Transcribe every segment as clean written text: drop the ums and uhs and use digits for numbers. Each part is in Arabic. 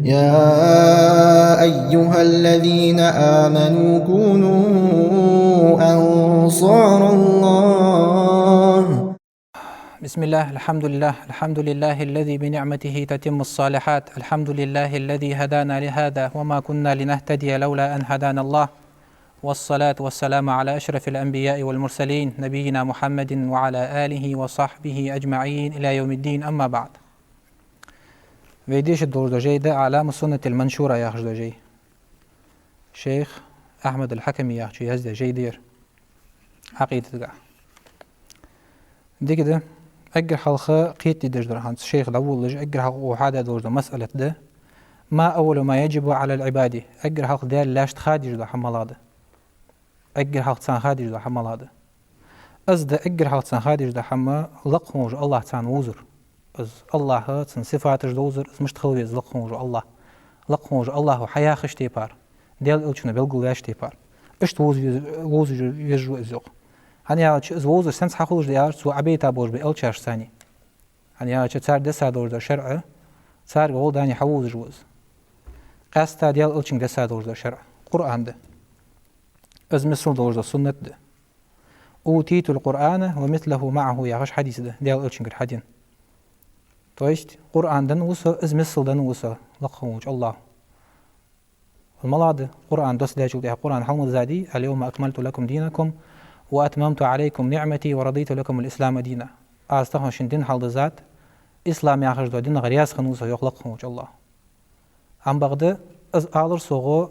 يا أيها الذين آمنوا كونوا أنصار الله. بسم الله، الحمد لله الذي بنعمته تتم الصالحات. الحمد لله الذي هدانا لهذا وما كنا لنهتدي لولا أن هدانا الله. والصلاة والسلام على أشرف الأنبياء والمرسلين نبينا محمد وعلى آله وصحبه أجمعين إلى يوم الدين. أما بعد، ويديش الدور دجي ده أعلام السنة المنشورة يا أخش دجي شيخ أحمد الحكمي يا أخش يهز دجي دير عقيدة دقع دي كده أجر حلقة قيت دجدر هانس الشيخ الأول لج أجر حلقة وحادة دور ده مسألة ده ما أول ما يجب على العبادة أجر حلقة ده لاش تخادج ده حمل هذا أجر حلقة تان خادج ده حمل هذا أزد أجر حلقة تان خادج ده حمل لقموج الله تان وزر از الله تن صفات دوزر از مش تخلويز لقموج الله الله حياة خشتي بار ديال إلشنا بيلقوا لاش تي بار إشت ووز يجو إزوق هني هالش از ووز سنس حقولش ديار سو عبيتا بوش بإلشاش ثاني هني هالش تار دسا دور در شرع تار قول داني حوز جوز قاستا ديال إلشن دسا دور در شرع قرآن ده از مثل دور در سنة ده أوتيت القرآن ومثله معه يغش حديث ده ديال إلشن قر حدين تويشت قرآن دن وسا از مثل دن وسا لقموج الله الملاده قرآن دوس داجو ده قرآن حلم الزادي اليوم أكملت لكم دينكم وأتممت عليكم نعمتي ورضيت لكم الإسلام دينا أستخدم شندين حال ذات إسلام ياخذ دو دين غرياس خنوسا يخلق موج الله عم بغدا از آلر سوغو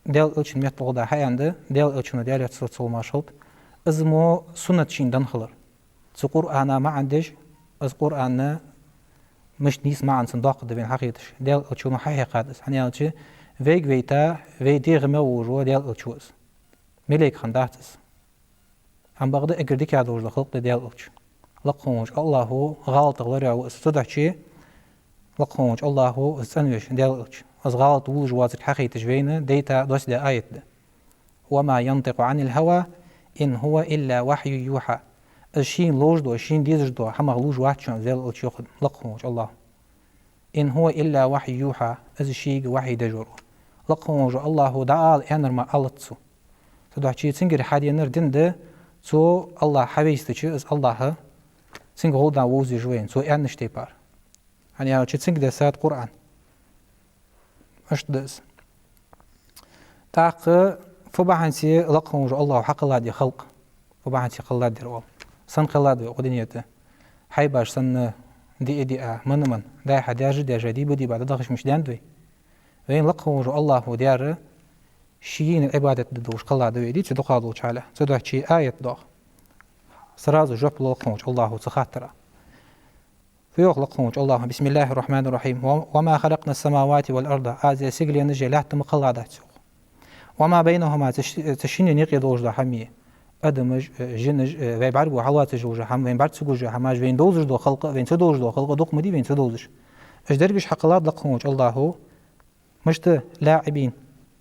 ديال إلشن ميت بغدا حيانده ديال إلشن ديال يتصل ماشلت از مو سنة شندن خلر تس قرآن ما عندش از قرآن مش نيس ما عن صندوق دبين حقيقتش ديال إلشن حقيقات يعني هالشي ويك ويتا وي ديغ موجو ديال إلشوز ملك خنداتس عم بغدا اگر ديك هذا وجه خلق ديال إلش لقموج الله غلط غلريا واستدعشي لقموج الله استنوش ديال إلش از غلط وجه وازك حقيقتش وين ديتا دوس دي آيت ده وما ينطق عن الهوى إن هو إلا وحي يوحى الشين لوج دو الشين ديزج دو حما غلوج واحد شون ديال إلش ياخد لقموج الله إن هو إلا وحي يوحى از الشيء وحي دجورو لقموج الله دعال أنر ما ألتسو تدعشي تنجر حادي نر دين ده سو الله حبيستش از الله سنگ غولدان ووزي جوين سو أنشتي بار يعني هاو تنج ده سات قرآن أشت دس تاق فبعنسي لقموج الله حق الله دي خلق فبعنسي خلا دي روال سن خلا دي قدنيته حيباش سن دي إدي من دا حداج دا جدي بدي بعد دغش مش داندوي وين لقموج الله وديار شيين العبادة دوش قلا دوي دي تدو قادو تعالى تدو شي آية دو سرازو جوب لقموج الله تخاطرة فيوق لقموج الله بسم الله الرحمن الرحيم وما خلقنا السماوات والأرض آزي سيقلي نجي لحت مقلا داتسو وما بينهما تشيني نيقي دوش دا حمية أدمج جنج وين بعربو حوات جوجا حم وين بعد سجوجا حماج وين دوزج دو خلق وين تدوج دو خلق دوق مدي وين تدوزج اش درجش حقلات لقموج الله مشت لاعبين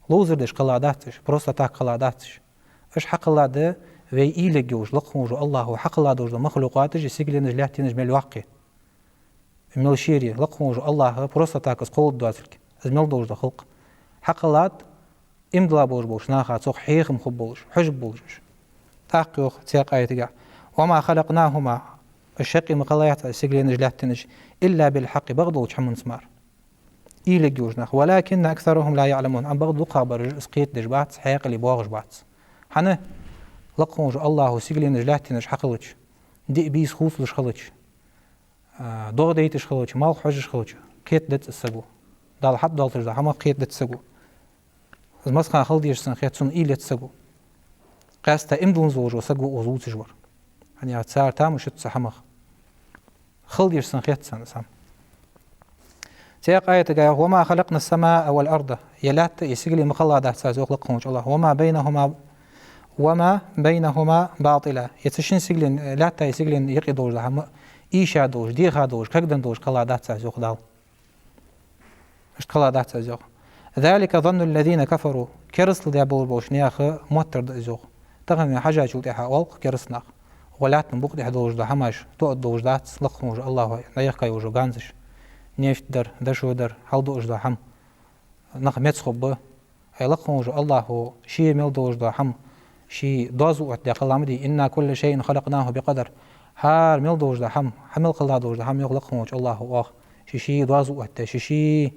لوزر دش قلاداتش بروستا تاك قلاداتش اش حقلات ده وي إيلجوج لقموج الله حقلات دوج مخلوقاتش سيقلي نج لحتي نج مل واقع مل شيري لقموج الله بروستا تاك قول دواتلك از مل دوج خلق حقلات امدلا بوش ناخا توق حيخ مخبوش حجب بوش تاقيوخ تياق آية وما خلقناهما الشقي مقلايات سيقلي نج لحتي نج إلا بالحق بغضوش حمون سمار إيلك جوجناخ ولكن أكثرهم لا يعلمون أن بغض قابر اسقيت دجبات حياق اللي بواغش بات حنا لقموج الله سيقلي نجلاتي نج حقلش دي بيس خوف لش خلش دوغ ديتش خلش مال حجش خلش كيت دت السقو دال حب دال ترجع حما قيت دت السقو از مسخان خلديش سن خيت سن إيلت السقو قاستا امدلن زوج وسقو وزوت جور يعني تسار تام وشت سحمخ خلديش سن خيت سن سام تيق آية وما خلقنا السماء والأرض يلات يسقلي مخلا ده سازوق لقموج الله وما بينهما باطلا يتشين سقلين لاتا يسقلين يقي دوج ده إيشا دوج ديخا دوج كقدن دوج قلا ده سازوق دال مش قلا ده سازوق ذلك ظن الذين كفروا كرسل ده بوش نياخ موتر ده زوق تغني حاجة شو ده والق كرسناخ ولات نبوق ده دوج ده هماش تو دوج ده لقموج الله نياخ كاي وجو غانزش نيفت در دشو در حلدو اجدا حم نقمت خب أي لقونج الله شيء مل دوج دا هم شيء دوزو أت دقلامدي إن كل شيء خلقناه بقدر هار مل دوج دا هم حمل قلا دوج دا هم يغلقونج الله واخ شيء دوزو أت شيء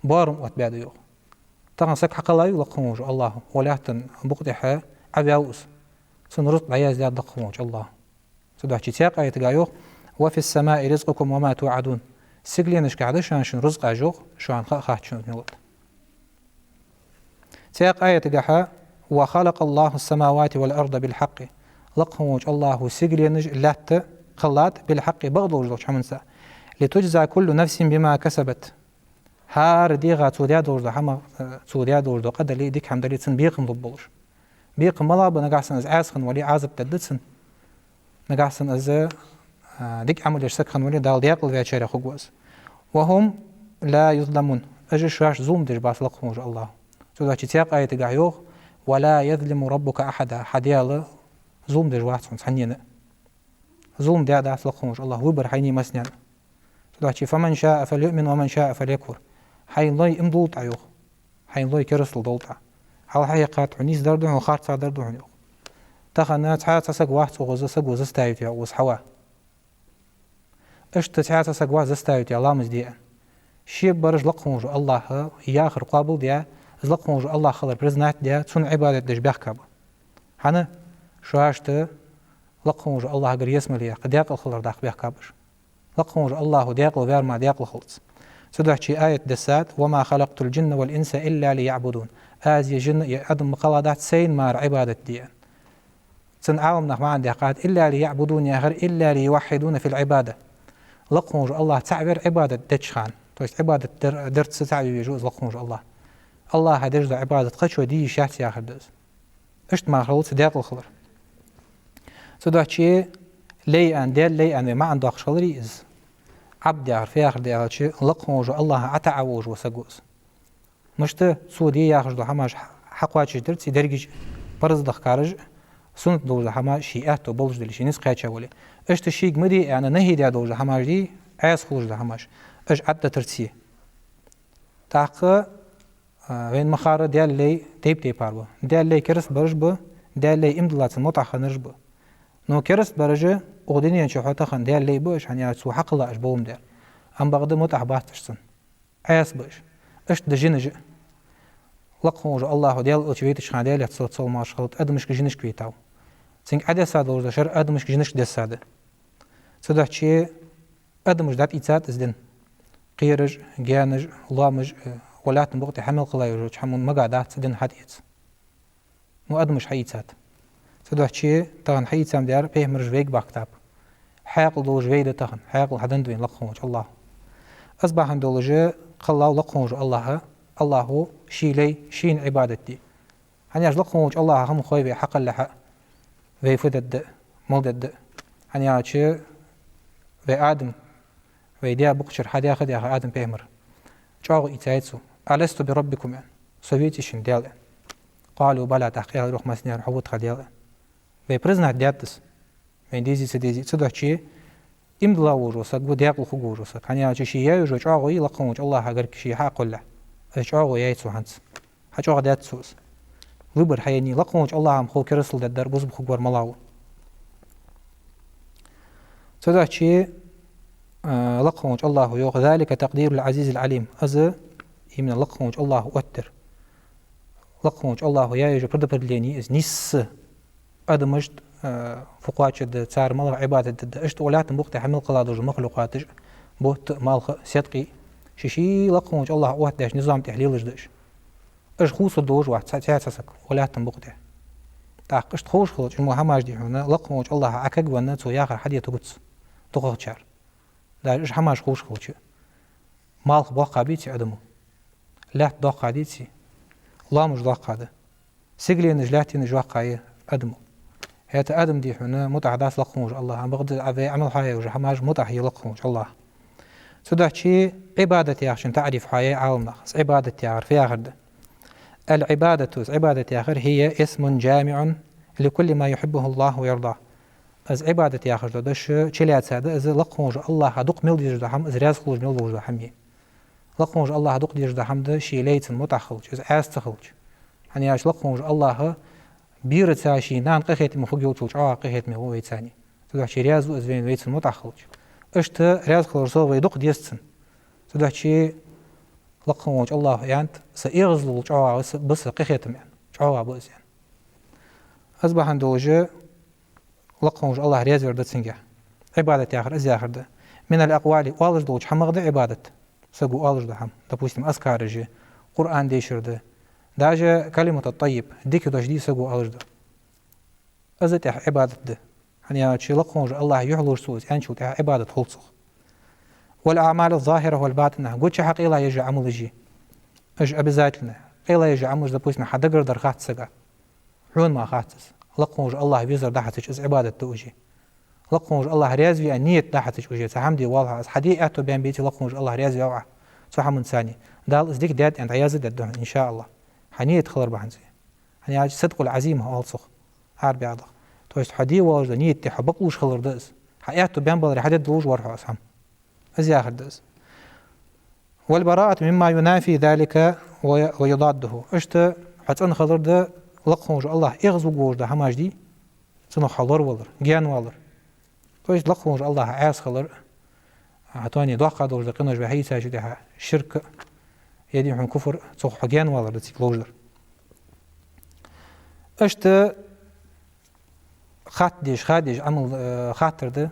بارم أت بعد يوم طبعا سك حق الله يلقونج الله ولكن بقدح عبيوس سنرد عياز لا دقونج الله سدح تياق آية جايو وفي السماء رزقكم وما توعدون سجلينش قاعدة شان رزق أجوق شان خاخ شان ملت تياق آية جاها وخلق الله السماوات والأرض بالحق لقونج الله سجلينش لات خلات بالحق بغضوج دوش حمنسا لتجزى كل نفس بما كسبت هار ديغا توديا دور دا حما توديا دور دا قدر لي ديك حمدلي تسن بيقم ضبولش بيقم ملا بنقاسن از عاسخن ولي عازب تدتسن نقاسن از ديك عمل يشسكن ولي دال ديقل في اشارة خقوز وهم لا يظلمون اجي شواش ظلم ديش باس لقموج الله سودا تياق آية قايوغ ولا يظلم ربك أحدا حديال ظلم ديش واسون سحنين ظلم ديا داس لقموج الله وبر حيني مسنين سودا فمن شاء فليؤمن ومن شاء فليكفر حين لاي امدولت عيوخ حين لاي كرسل دولتا على حقيقات عنيس دردون وخارت دردون عنيوخ تخنا تحات سق واحد سق وز استايتي وز حوا اش تحات سق واحد استايتي الله مزديا شيب برج لقموج الله ياخر قابل ديا لقموج الله خلر برزنات ديا تون عبادة دش بيحكب هنا شواشت لقموج الله غير يسمى ليا قد ياقل خلر داخ بيحكبش لقموج الله دياقل غير ما دياقل خلص سدحشي آية دسات وما خلقت الجن والإنس إلا ليعبدون آزي جن يأدم مقالادات سين مار عبادة ديان سنعاوم نحو عندي قاد إلا ليعبدون يا غير إلا ليوحدون في العبادة لقموج الله تعبير عبادة دجخان تويست عبادة درت ستعبير يجوز لقموج الله هدرج عبادة قش ودي شات يا خردز اشت ما خلص ديق الخضر سدحشي لي أن ديال لي أن ما عنده خشلري إز عبد يعرف ياخر دي شيء لقموج الله عتعوج وسجوز مشت سودي ياخر حماش حقواتش درت درجج برز دخكارج سنت دوز حما شيئات وبلج دلشي نس قاچا ولي اشت شيق مدي يعني نهي دي دوز حماش دي عاس خلوج حماش اش عد ترتسي تاق وين مخار ديال لي تيب باربو ديال لي كرس برج بو ديال لي امدلات متع خنرج بو نو كرس برج اوديني شو حتى خن ديال لي بوش يعني سو حق الله اش بوم ديال ام بغد متع باتشسن عاس بوش اش دجنج لقموج الله ديال اوتشويتش خان ديال تصل ما شغلت ادمش جنش كويتاو سينك عدا ساد لوز شر ادمش جنش دساده سدحشي ادمش دات ايتات ازدن قيرج جانج لامج ولات بوقت حمل قلايج حمون مقعدات سدن حديت مو ادمش حيتات سدحشي تغن حيتام ديار فيه مرج فيك باكتاب حاقل دوج فيدا تغن حاقل حدن دوين لقموج الله اصبح عندولج قلاو لقموج الله شي لي شين عبادتي هني أجلقهم الله هم خوي حق اللحق في فدد مولد هني أشي في آدم في ديا بقشر حد ياخد يا آدم بيمر جاوا إتايتسو ألست بربكم يعني سويتي شن ديال قالوا بلا تحقيق روح مسنير حوت خديال في برزنا دياتس من ديزي سديزي صدق شيء إمدلا وجوسك ودياقل خو وجوسك هني أشي شيء يجوا جاوا يلقهم الله غير شيء حق الله أشعوا يايتسو هانس حجوا دات سوس وبر حيني لقموج الله عم خو كرسل ددر بوز بخو غور ملاو تداشي لقموج الله يوغ ذلك تقدير العزيز العليم از يمن لقموج الله وتر لقموج الله يا يجو برد بردليني از نيس ادمجد فقواتش د صار مال عباده د اشت ولات بوقت حمل قلادوج مخلوقات بوت مال صدقي شيء لقموج الله وحدش نظام تحليل جدش اش خوص الدوج واحد ساسك ولا تنبقته تاق اش خوش خلص مو هماج دي هنا لقموج الله عكق ونتو ياخر حد يتقص تقخشار دا اش هماج خوش خلص مال بقى بيتي ادمو لا دق عديتي الله مش دق هذا سجلي نجلاتي نجواقعي ادمو هات ادم دي هنا متعدات لقموج الله عم بغد عمل حياه وجه هماج متع لقموج الله سدحشي عبادتي عشان تعرف حياة عالم ناقص عبادتي عارف يا غرد عبادتي آخر هي اسم جامع لكل ما يحبه الله ويرضاه از عبادتي آخر دش چليات ساده از لقموج الله هدوق ميل ديج دحم از راز خلوج ميل دوج دحمي لقونج الله دوق ديش ده حمد شي ليتن متخلج از استخلج يعني اش لقونج الله بيرت شي نان قخيت مخوج يوتل قخيت مي هو يتاني تدوح شي رياز از وين ليتن متخلج اشت رياز خلصو ويدوق ديستن تدوح شي لقونج الله يعني سيغزلو بس قخيت يعني بس يعني اصبح عندوجه لقونج الله رياز وردتسنجا عبادة آخر أزي آخر ده من الأقوال والج دوج حمق ده عبادة سقو والج ده هم допустим أذكار جي قرآن ديشر ده داجة كلمة الطيب ديك دوش دي سقو والج ده أزت عبادة ده يعني شي لقونج الله يحلوش سوز يعني شو عبادة خلصه والأعمال الظاهرة والباطنة قلت حق إلا يجي عمل جي أج أبزاتنا إلا يجي عمل допустим حد قردر خات سقا حون ما خاتس لقونج الله بيزر دحتش از عبادة توجي لقونج الله رياز في نية دحتش وجي سحمدي والله از حدي أتو بين بيتي لقونج الله رياز في أوعى صح من ثاني دال ازديك داد عند عياز دادهم إن شاء الله حنية خلر بحنزي يعني صدق العزيمة ألصق عار بعضه تويست حدي والله نية تحبقوش خلر داز حياتو بين بلري حدد دلوج ورحو أسهم أزي آخر داز والبراءة مما ينافي ذلك ويضاده اشت حتى خلر ده لقونج الله إغزو جوج ده هماج دي سنو خلر ولر جيان ولر تويش لقونج الله عاس خلر هتواني دوقع دوج ده قنوج بحي ساجي ده شرك يدي حن كفر صح جيان ولر ده تيكلوجر اشت خاتديش عمل خاطر ده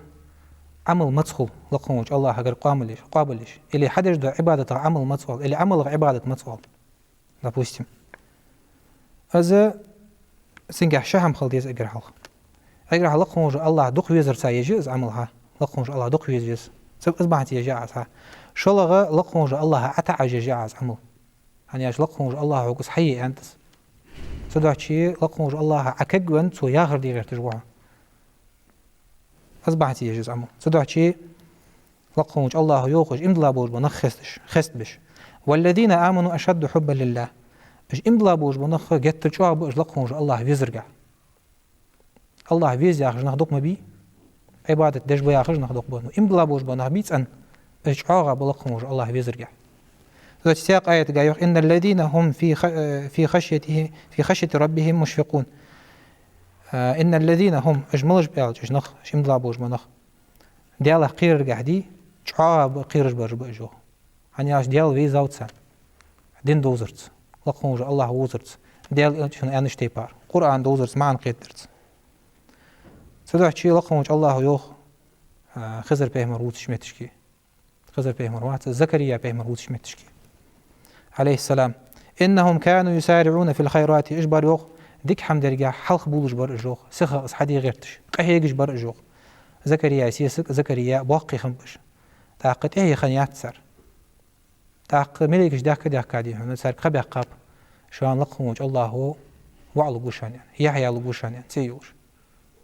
عمل مدخل لقونج الله هجر قابلش اللي حدش ده عبادة عمل مدخل اللي عمل عبادة مدخل допустим أذا سنجح شهم خلديز أجرها لقونج الله دق ويزر سايجز عملها لقونج الله دق ويزر سب أصبحت يجاعزها شلغة لقونج الله أتعج يجاعز عمل يعني أش لقونج الله عقص حي أنتس صدق شيء لقونج الله عكجون سو ياخر دي غير تجوعه أصبحت يجاز عمل صدق شيء لقونج الله يوقج إمضلا بوج بنخستش خست بش والذين آمنوا أشد حبا لله اش امضلا بوج بنخ جت تشوا بوج لقونج الله ويزرجع الله ويز ياخج نخدق مبي عبادة دش بو ياخج نخدق بو امضلا بوج بنخ بيت ان اش عاغا بلقونج الله ويزرجع ذات سياق آية قايوخ إن الذين هم في خشية ربهم مشفقون إن الذين هم أجملج بيالج نخ اش امضلا بوج بنخ دياله قير قاعدي عاغا قيرج برج بوجو هني اش ديال وي زاوتسان دين دوزرت لقونج الله وزرت ديال شنو انشتي بار قرآن دوزرت معن قيدرت سدوح شي لقونج الله يوخ خزر بيهمر وتشمتشكي خزر بيهمر وات زكريا بيهمر وتشمتشكي عليه السلام إنهم كانوا يسارعون في الخيرات إجبار يوخ ديك حمد رجع حلق بولج بر إجوخ سخ أصحدي غيرتش قهيجش بر إجوخ زكريا سيسك زكريا بواقي خنبش تاقت إيه خنيات سر تاق مليكش داك كادي هنا سار قبع قاب شان لقونج الله هو وعلى قوشان يعني يحيى على قوشان يعني سيوش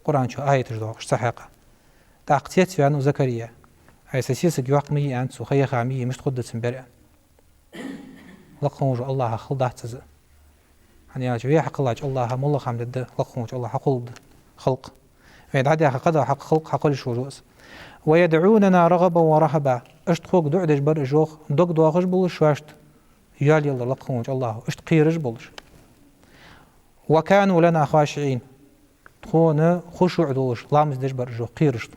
قرآن شو آية تجدوش صحيقة تاق تيت يعني زكريا هاي سيسك يوق مي أنت سخيا خامي مش تقدر تنبرع لقونج الله خلدات تز يعني جوي حق الله مولى خامد الد لقونج الله حقول خلق بعد عادي قدر حق خلق حقول شروس ويدعوننا رغبا ورهبا اشتخوك دعدش بر اجوخ دوك دواغش بولش شواشت يال يلا لقونج الله اشت قيرش بولش وكانوا لنا خاشعين تخون خشوع دولش لامز دش بر اجوخ قيرش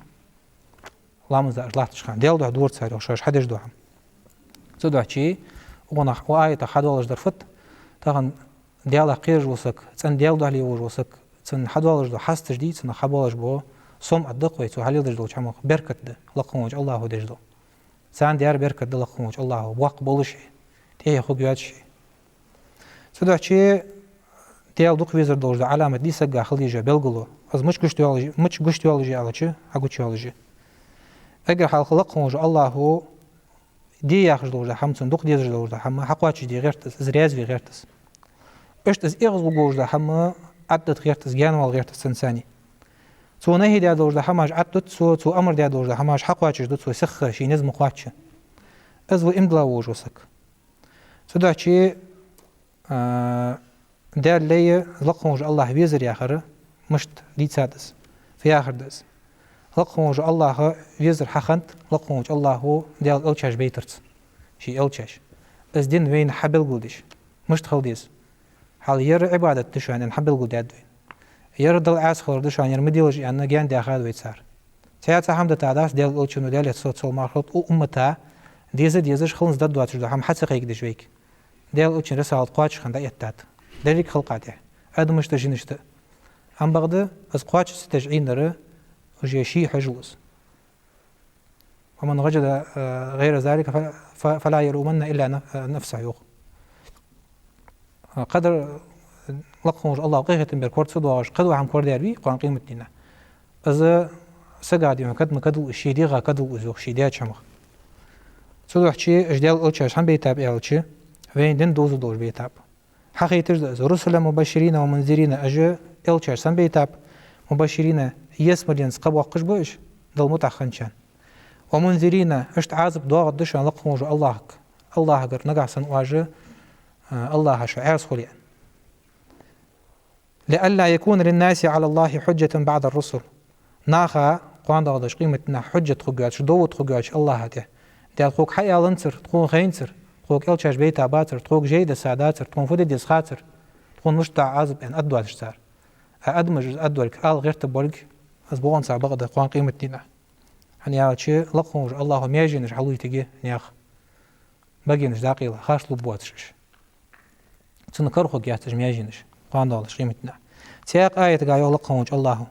لامز داش لاتش خان ديال دوح دور تساري وشاش حدش دوحم سدوح شي وآية حدولش درفت تاغن ديال قيرش وسك تسن ديال دوح لي وسك تسن حدولش دو حستش دي تسن حبولش بو صوم الدقوي تو هل يدرج دوش عمق بركة ده لقونج الله دجدو سان ديار بركة ده لقونج الله واق بولش تيه خوب ياتش سدوح شي ديال دوق ويزر دوش ده علامة دي سجا خليجة بلغلو از مش قشت يولوجي على شي اقوش يولوجي اگر حلق لقونج الله دي ياخج دوش ده حمتن دوق ديزر دوش ده حما حقواتش دي غيرتس از رياز في غيرتس اشت از اغز وجوش ده حما عدت غيرتس جان وال غيرتس سنساني تو نهي دي دوش ده حماش عدت تو امر دي دوش ده حماش حقواتش دو تو سخ شي نزم قواتش از و امدلا ووج وسك سدوح شي دار لي لقونج الله بيزر يا اخر مشت دي سادس في اخر دس لقونج الله بيزر حخنت لقونج الله هو ديال الچاش بيترت شي الچاش از دين وين حبل قلدش مش تخلديس حال ير عبادة تشان إن حبل قلد يدوين ير دل عاس خلدش عن يرمديلش أن جان داخل ويتسار ساعات حمد تعداس ديال أولشنو ديال يتصل صل مارخط أمتها ديزش خلص دد دواتش ده هم حتى قيق دشويك ديال أولشن رسالة قاتش خندا يتات دليك خلقاته هذا مش تجينشت عم بغدا از قاتش ستجعين نرى وجي شيء حجوز ومن وجد غير ذلك فلا يلومن إلا نفسه يوق قدر لقموش الله قيمة بركورت صدواش قدوا عم كور داربي قان قيمة دينا از سقادي مكد مكدو الشيدي غا كدو وزوق شيدات شمخ صدوح شيء اجدال أولشاش هم بيتاب إلشي وين دين دوز دوش بيتاب حقيقة رسل مبشرين ومنذرين أجا إلشاش هم بيتاب مبشرين يسمرين سقب وقش بوش دل متخنشان ومنذرين اشت عازب دواغ الدشان لقموش الله قر نقعسن واجه الله شعاس خليان لألا يكون للناس على الله حجة بعد الرسل ناخا قوان دغدش قيمتنا حجة تخوغاتش دو تخوغاتش الله هاته ديال خوك حيا لنصر تخون خينصر خوك إلشاش بيتا باتر تخوك جيد ساداتر تخون فودي ديس خاطر تخون مشتع عازب ان أدواتش سار أدمج أدوالك غير تبولك أزبوغن سار بغدا قوان قيمتنا يعني يالشي لقموش الله ميجينش حلوي تجي نياخ باقينش داقيلة خاش لبواتش تنكر خوك ياتش ميجينش قوان دغدش قيمتنا سياق آية قايو لقموش الله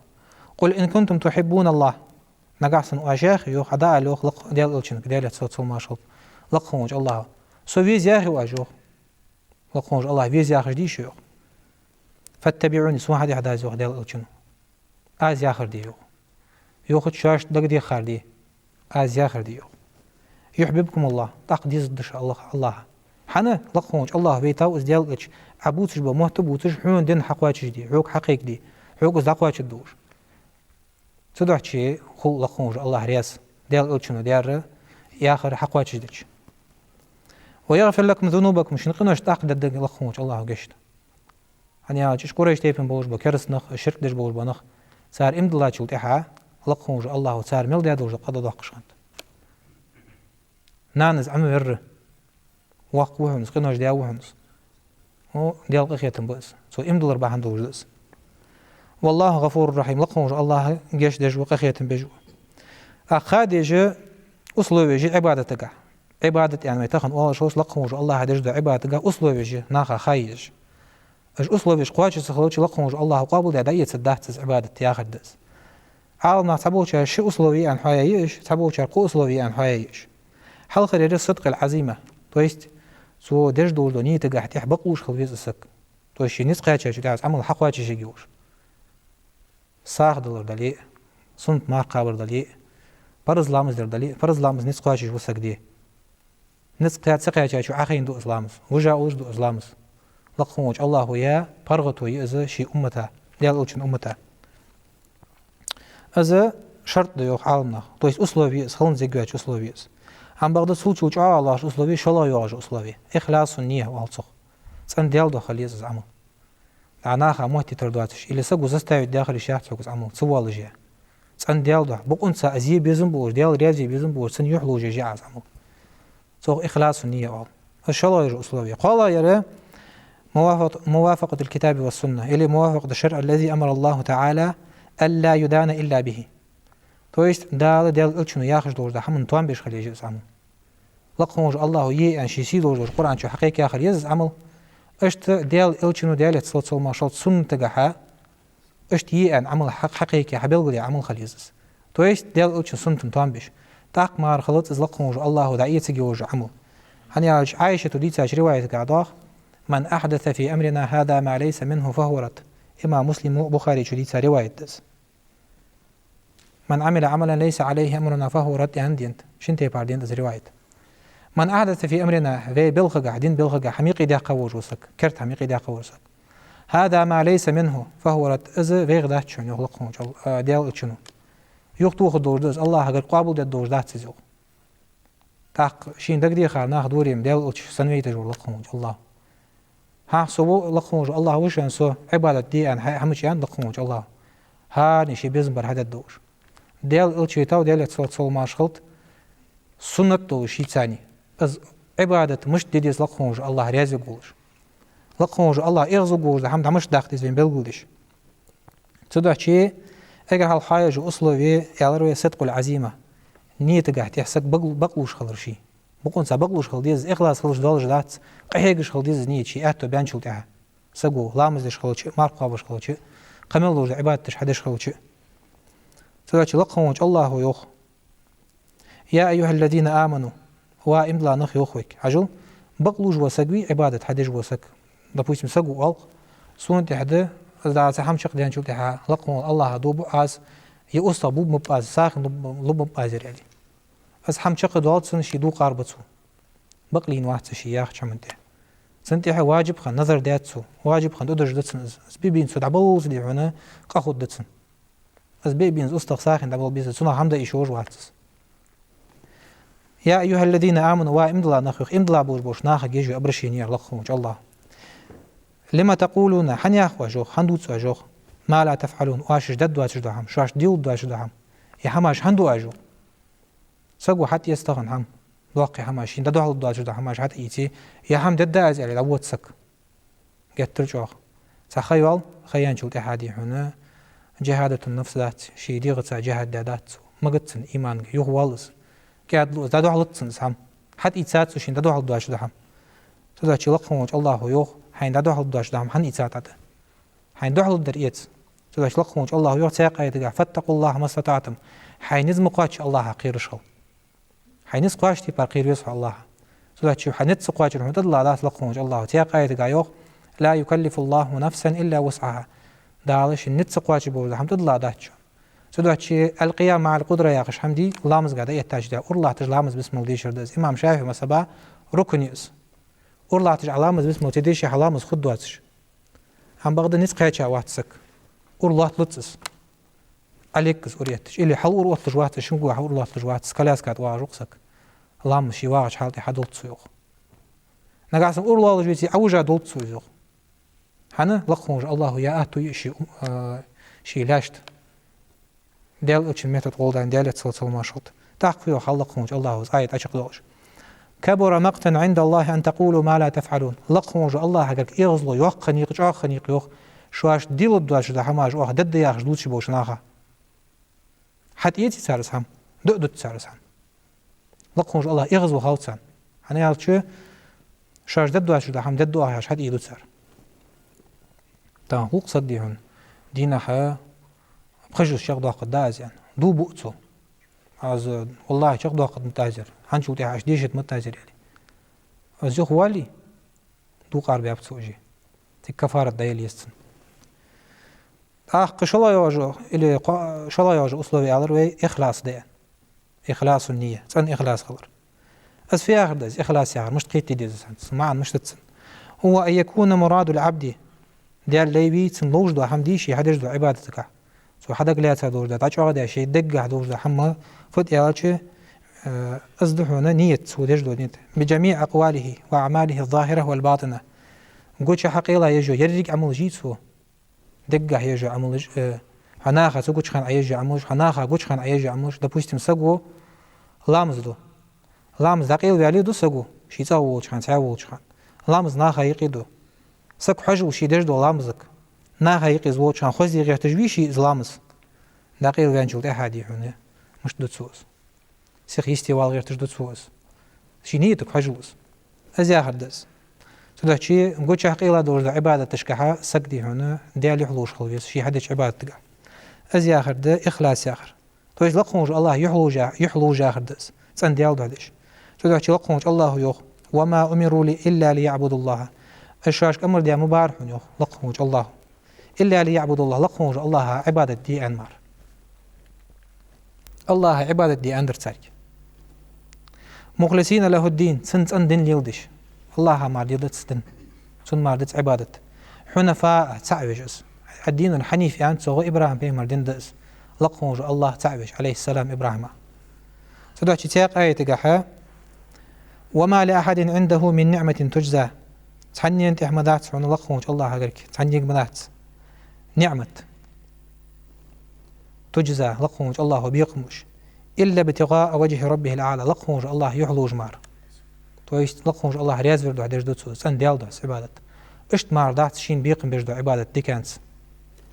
قل إن كنتم تحبون الله نقعسن واشاخ يوخ عداء لوخ لق ديال ألشنك ديال تصل ما شاء لقموش الله سو فيز ياخي واجوخ لقموش الله فيز ياخي دي شيوخ فاتبعوني سو حد حدا زوخ ديال ألشنو آز ياخر دي يوخ تشاش دق دي خار دي آز ياخر دي يحببكم الله تقديس الدش الله حنا لقموش الله بيتاو از ديال ألش عبوتش بمهتب وتش حون دين حقواتش دي حوك حقيق دي حوك از دقواتش الدور تدعو شيء خل لقموش الله رياس ديال ألشنو ديال ياخر حقواتش ديش ويغفر لكم ذنوبكم شنقناش تاقد دق لقموش الله قشت يعني ايش قريش تيفن بوش بكرس نخ الشرك دش بوش بنخ صار امد الله تشوت احا لقموش الله صار مل ديادوش قد دقشانت نانز عمر وقوهم نسقناش دياوهم هو ديال قخيتن بس سو امد الله رباحن دوش دس والله غفور رحيم لقموش الله جيش دج وقخيتن بجو أخادج أصلوبيجي عبادتك عبادة يعني ما يتخن أول شوش لقموش الله هدج عبادتك أصلوبيجي ناخا خايج اش أصلوبيج قواش سخلوش لقموش الله قابل داية سداحت عبادة ياخد دس عالنا تبوش شي أصلوبي عن حيايش تبوش قو أصلوبي عن حيايش حلقة رجل الصدق العزيمة تويست سو دج دول دوني تقع تحبقوش خلويز السك تويش نيس قاتش جداس عمل حقواتش جيوش ساخ دلر دلي سنت مار قابر دلي فرز لامز در دلي فرز لامز نس قاشش وسك دي نس قيات سقيا شو اخين دو اسلامز وجا اوج دو اسلامز لقموج الله يا فرغتو يز شي امته ديال اوچن امته از شرط دو عالمنا تويس اسلوبي خلن زيغاچ اسلوبي ام بغدا سوچ الله اسلوبي شلا يوج اسلوبي اخلاص النيه والصق صن ديال دو خليز عمل عناها موتي تردواتش إلى سجوا زستاوي داخل الشهر سجوا عمل سوال جه صن ديال ده بقونسا أزيه بيزن بوش ديال رياضي بيزن بوش صن يحلو جه عز عمل سوق إخلاص النية أول إن شاء الله يرجع أسلوبي قال يرى موافقة الكتاب والسنة إلى موافقة الشرع الذي أمر الله تعالى ألا يدان إلا به تويست ديال ألشنو ياخش دور ده حمن توان بيش خليه جز عمل لقموج الله يه عن شيء دور القرآن شو حقيقة ياخر يز عمل اشت ديال ألشنو ديال تصل ما شاء سنة تجحا اشت يه عن عمل حقيقي حبيل عمل خليزس تويست ديال ألشنو سنة توان بيش تاق مار خلط إز لقموج الله دعية تجوج عمل هني عايشة تديت رواية قعداخ من أحدث في أمرنا هذا ما ليس منه فهو رد إمام مسلم بخاري تديت رواية دس من عمل عملا ليس عليه أمرنا فهو رد عندي أنت شنتي باردين دس رواية من أحدث في أمرنا في بلغة قاعدين بلغة حميقي دا قوج وسك كرت حميقي دا قوج وسك هذا ما ليس منه فهو رد إذ غير ذات شون يخلقهم ديال شنو يخطوه الدور دس الله غير قابل دا الدور ذات سيزو تاق شين دقدي خار ناخ دوريم ديال سنوي تجور لقهم الله ها سو لقهم الله وش سو عبادة دي أن همش يعني لقهم الله ها نشي بيزنبر هذا الدور ديال الشيتاو ديال تصل ماشخلت سنة دو شي ثاني از عبادة مش ديديس لقونج الله رازق بولش لقونج الله إغزق بولش هم مش داخل زين بلغولش تدع شيء أجر هالحاجة أصله يعلروا صدق العزيمة نية قاعد يحسك بقلوش خلر شيء بقول سبقلوش خلديز إخلاص خلش دالج دات قهيجش خلديز نية شيء أهتو بينشل تاعه سقو لامزش خلش مارقابش خلش قملوش عبادتش حدش خلش تدع شيء لقونج الله يوخ يا أيها الذين آمنوا وإملا نخ يوخوك عجل بقلوش وسقوي عبادة حدش وسق допустим سقو ألق سون تحده إذا سحم شق ديان شوف تحا لقون الله دوب از يوصل بوب مباز ساخن لب مباز يعني از حم شق دوال سن شي دو قاربتسو بقلين واحد شي ياخ شمنته سنتي واجب خن نظر داتسو واجب خن دودج دتسن از بيبين سو دبلز دي هنا قاخد دتسن از بيبين استغ ساخن دبل بيز سنا حمد ايشور واتس يا ايها الذين امنوا وامدلا نخخ امدلا بوش ناخ جيجو ابرشيني لقون الله لما تقولون حنيا خواجو خندوت اجو ما لا تفعلون واش جدد واش دهم شاش ديل واش دهم يا حماش هندو اجو سقو حتى يستغن هم واقع حماشين ددو حل واش دهم حماش حتى ايتي يا حم دد ازل لوت سك قترجو تخيل خيان شو تحدي هنا جهاده النفس ذات شي دي غتا جهاد ذات ما قتن ايمان يو والس قاعد لو ددو حلتسن سام حتى يتسات شي ددو حل واش دهم تدعي لقون الله يوخ حين دعوه الداش دام حن إتساعته حين دعوه الدريت تدعي لقون الله يوخ تاقي تقع فاتقوا الله ما استطعتم حين نزم قاتش الله قير شل حين نز قاتش تبار قير يسوع الله تدعي حين نتس قاتش رحمة الله لا لقون الله تاقي تقع يوخ لا يكلف الله نفسا إلا وسعها دالش نتس قاتش بوز حمد الله داتش تدعي القيام مع القدرة يا خش حمدي لامز قاعد يحتاج ده الله تجلامز بسم الله شردز إمام شافعي مسبا ركن يس أورلا تجعلامز بسم تديش حلامز خد واتش هم بغدا نسقيتشا واتسك أورلا تلتس عليكس أوريتش اللي حل أورلا تجواتش شنقو أورلا تجواتس كلاس كات واجوكسك لام شي واج حالتي حدلت سيوخ نقاسم أورلا لجيتي أوجا دلت سيوخ حنا لقونج الله يا أهتو شي لاشت ديال اتش ميثود قولدان ديال تسلسل ماشوت تحقيو خلقونج الله آية أشقلوش كبر مقتا عند الله أن تقولوا ما لا تفعلون لقونج الله حقك إغزلو يوخن يقجاخن يقيوخ شواش ديل الدواش دا حماج اوخ دد ياخ جلوتش بوش ناخا حتى يتي تسارس هم دو تسارس هم لقونج الله إغزلو خالصان هني هالشي شواش دد دواش دا هم دد دواش حتى يدو تسار تان هوق صديهن دينها بخجل الشيخ دواق الدازيان دو بؤتو از والله شيخ دواق متاجر هنشو تي عش ديشت متاجر يعني الزوخ والي دو قارب يابتسوجي تي كفارة دايل يستن شلا يواجه إلي شلا يواجه أصلوي على إخلاص ده إخلاص النية تسن إخلاص خبر أس في آخر داز إخلاص يعر مش تقيت ديز سمعان مش تتسن هو أن يكون مراد العبد ديال ليبي تسن لوجدو حمديشي حدجدو عبادتك سو حدق لا تدور ده تاج أغدا شيء دقة دور ده حما فت يالش أصدحونا نية ودجدو نية بجميع أقواله وأعماله الظاهرة والباطنة قوتش حقيقة يجو يرجع عمل جيتسو دقة يجو عمل هناخا سقوش خان عيجو عملش هناخا قوتش خان عيجو عملش допустим سقو لامز دقيل وعلي دو سقو شي تاووش خان تعووش خان لامز ناخا يقيدو سق حجو شي دجدو لامزك ناخا يقيز ووش خان خوزي غير تجويشي إزلامز دقيل وعنشو تحادي هنا مش دو تسوس سيخ يستيوال غير تجدو تسوس شي نيتك حجوز أزي آخر دس تدع شي نقول حقيقة دور دا عبادة تشكحها سقدي هنا ديالي حلوش خلويس شي حدش عبادة تقع أزي آخر دا إخلاص آخر تويش لقونج الله يحلوج آخر دس تسان ديال دعدش تدع شي لقونج الله يوخ وما أمروا لي إلا ليعبدوا الله الشاشك أمر ديال مبارح يوخ لقونج الله إلا ليعبدوا الله لقونج الله عبادة دي أنمار الله عبادة دي أندر تارك مخلصين له الدين سنت أن دين ليودش الله ما ريدت سن سن ما ريدت عبادة حنفاء تعوجس الدين الحنيف يعني سوى إبراهيم بيمر دين دس لقونج الله تعوج عليه السلام إبراهيم تدعي تياق آية تقحى وما لأحد عنده من نعمة تجزى تحني أنت أحمدات سعون لقونج الله هقرك تحني أحمدات نعمة تجزى لقونج الله بيقمش إلا ابتغاء وجه ربه الأعلى لقونج الله يحلو جمار То есть лقхунж Аллах резвер до одежду цу, сан дел до عبادت. Ишт мар дат шин бикм бежду عبادت диканс.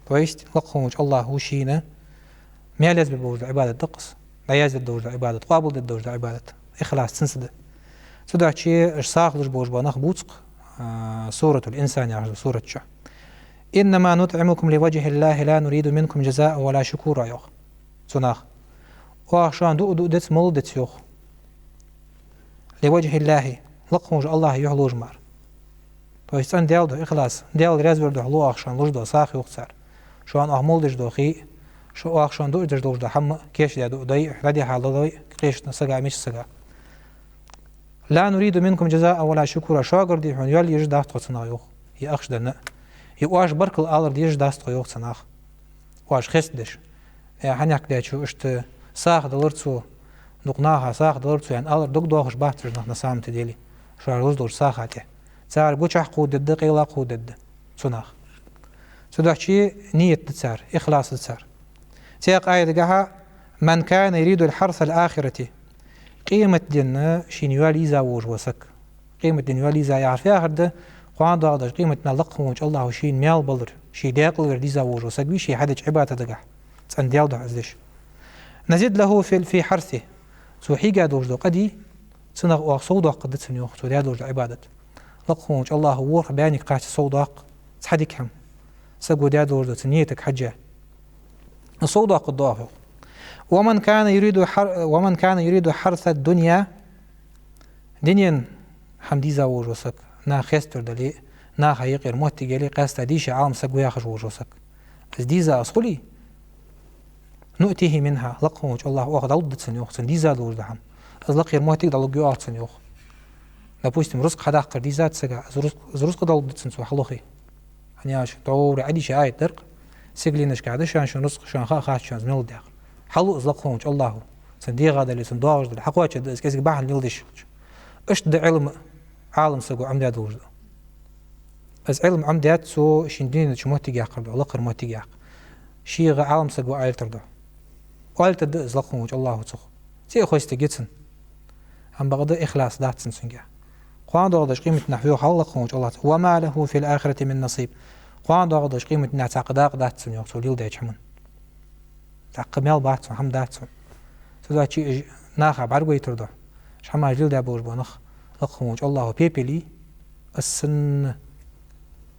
То есть лقхунж Аллах وشينا ما لازم بوجد عبادة دقص لا يزد دوجد عبادة قابل دوجد عبادة إخلاص تنسد سدع شيء إشساق لج بوج بنخ بوتق سورة الإنسان يعني سورة شا إنما نطعمكم لوجه الله لا نريد منكم جزاء ولا شكورا يوخ سناخ وعشان دو دت مولدت يوخ لوجه الله لقموج الله يحلوج مار تو يستان ديال دو إخلاص ديال رزبر دو حلو عشان لوج دو ساخ يوخسر شو أن أحمولدش دو خي شو عشان دو إدرج دوج دو حم كيش دو ضي ردي حال ضي قيش نسقع مش سقع لا نريد منكم جزاء ولا شكورا شاغر دي حون يال يج داست قصنا يوخ يأخش دنا يواش بركل آلر دي يج داست يوخ سناخ واش خستدش هنيك ده شو اشت ساخ دلرتسو نقناها ساخ دلرتسو يعني آلر دوك دوخش بحتر نحن سام تديلي شو عروز دور ساخاته تسار بوشح قود الد قيلا قود الد سناخ سدح شيء نية تسار إخلاص تسار سياق آية دقها من كان يريد الحرث الآخرة قيمة دينا شينيوالي زاوج وسك قيمة دينيوالي زا يعرف آخر ده قوان داغدش قيمة نلقهم وش الله شين ميال بلر شي داقل دي زاوج وسك بي شي حدج عبادة دقح تسان ديال ده عزدش نزيد له في حرثه سو حيقا دوج دو قدي سنغ وصودق قد سنيوخ سو ديال دوج عبادة لقهم وش الله وور بياني قاعد صودق تحدك هم سقو ديال دوج دو تنيتك حجة صودق قد ضافه ومن كان يريد حرث الدنيا دنيا حمدي زاوج وسك نا خستر دلي نا خيقر موت جلي قاست ديش عام سق ويا خش وسك ديزا أصلي نؤتيه منها لقهم وجه الله واخد عودة سنيوخ سن ديزا دور دهم أزلق يرموت يقدر لقيه أرد سنيوخ نبوستم رزق حدا قر ديزا تسقى رزق دولة سنسو حلوخي هنياش طور عدي شيء درق سجلينش قاعدة شان رزق شان خاش شان زميل داخل حلو أزلقهم وجه الله سندي غدا اللي سندواج دل حقوات شد كيس بحن يلدش إيش ده علم عالم سقو عمدات وجده بس علم عمدات سو شندين شموت تجاه قرده الله قر موت تجاه شيء عالم سقو عيل ترده وعيل ترده أزلقهم وجه الله وتخ زي خويس تجتسن هم بقدر إخلاص داتسن سنجا قوان دغدش قيمة نحوه حلقهم وجه الله وما له في الآخرة من نصيب قوان دغدش قيمة نعتقداق داتسن يوصل يل دايش حمن تعقمال باتسن هم داتسن سودا شيء ناخا بعرقو يترده شحما جيل دا بوش بونخ لقهم وجه الله بيبلي السن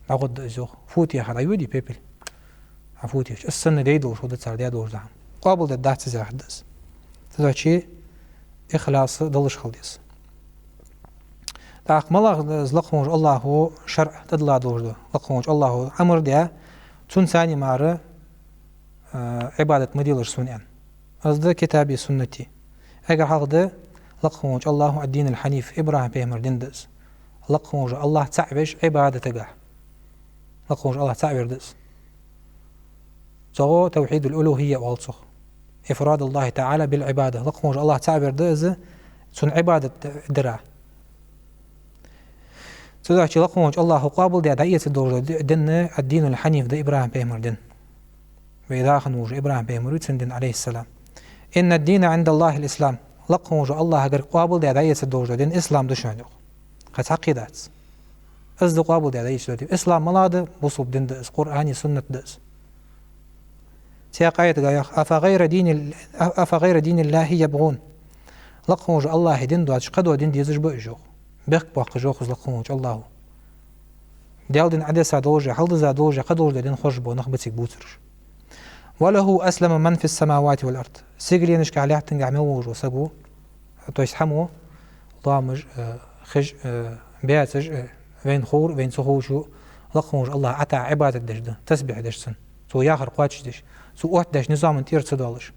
أقعد أزوخ فوتي أخذ أيودي بيبل عفوتي السن ديدور شو دتسار ديدور دهم قابل دات زاحدس هذا شيء إخلاص دلش خلديس تاق ملاك لقهم وجه الله هو شرع تدلا دور ده لقهم وجه الله هو أمر ده تون ثاني مارة عبادة مديلش سنين هذا كتابي سنتي أجر هذا لقهم وجه الله الدين الحنيف إبراهيم بيمر دندس لقهم وجه الله تعبش عبادة تجاه لقهم وجه الله تعبر دس صغو توحيد الألوهية والصخ إفراد الله تعالى بالعبادة لقهم وجه الله تعبر دس سن عبادة درع تدعش لقهم وجه الله قابل دي دعية الدور دن الدين الحنيف ده إبراهيم بيمر دن وإذا خنوج إبراهيم بيمر دن عليه السلام إن الدين عند الله الإسلام لقهم وجه الله غير قابل دي دعية الدور دن إسلام دشانيو قد عقيدات أصدق قابل دي دعية الدور إسلام ملاده بصوب دن دس قرآني سنة دس سياق آية قايخ أفغير دين الله يبغون لقهم وجه الله دين دواتش قدوا دين ديزج بأجوخ بيخ باق جوخ لقهم وجه الله ديال دين عدي سادوجة حلد زادوجة قدوجة دين خوش بو نخبتك بوترش وله أسلم من في السماوات والأرض سيقلينش كعليه تنقع موج وسقو تويسحمو ضامج خج بياتج وين خور وين سخوشو لقهم وجه الله عتا عبادة دجدة تسبح دجسن سو ياخر قواتش دش سو أوت دش نظام انتير تسدالش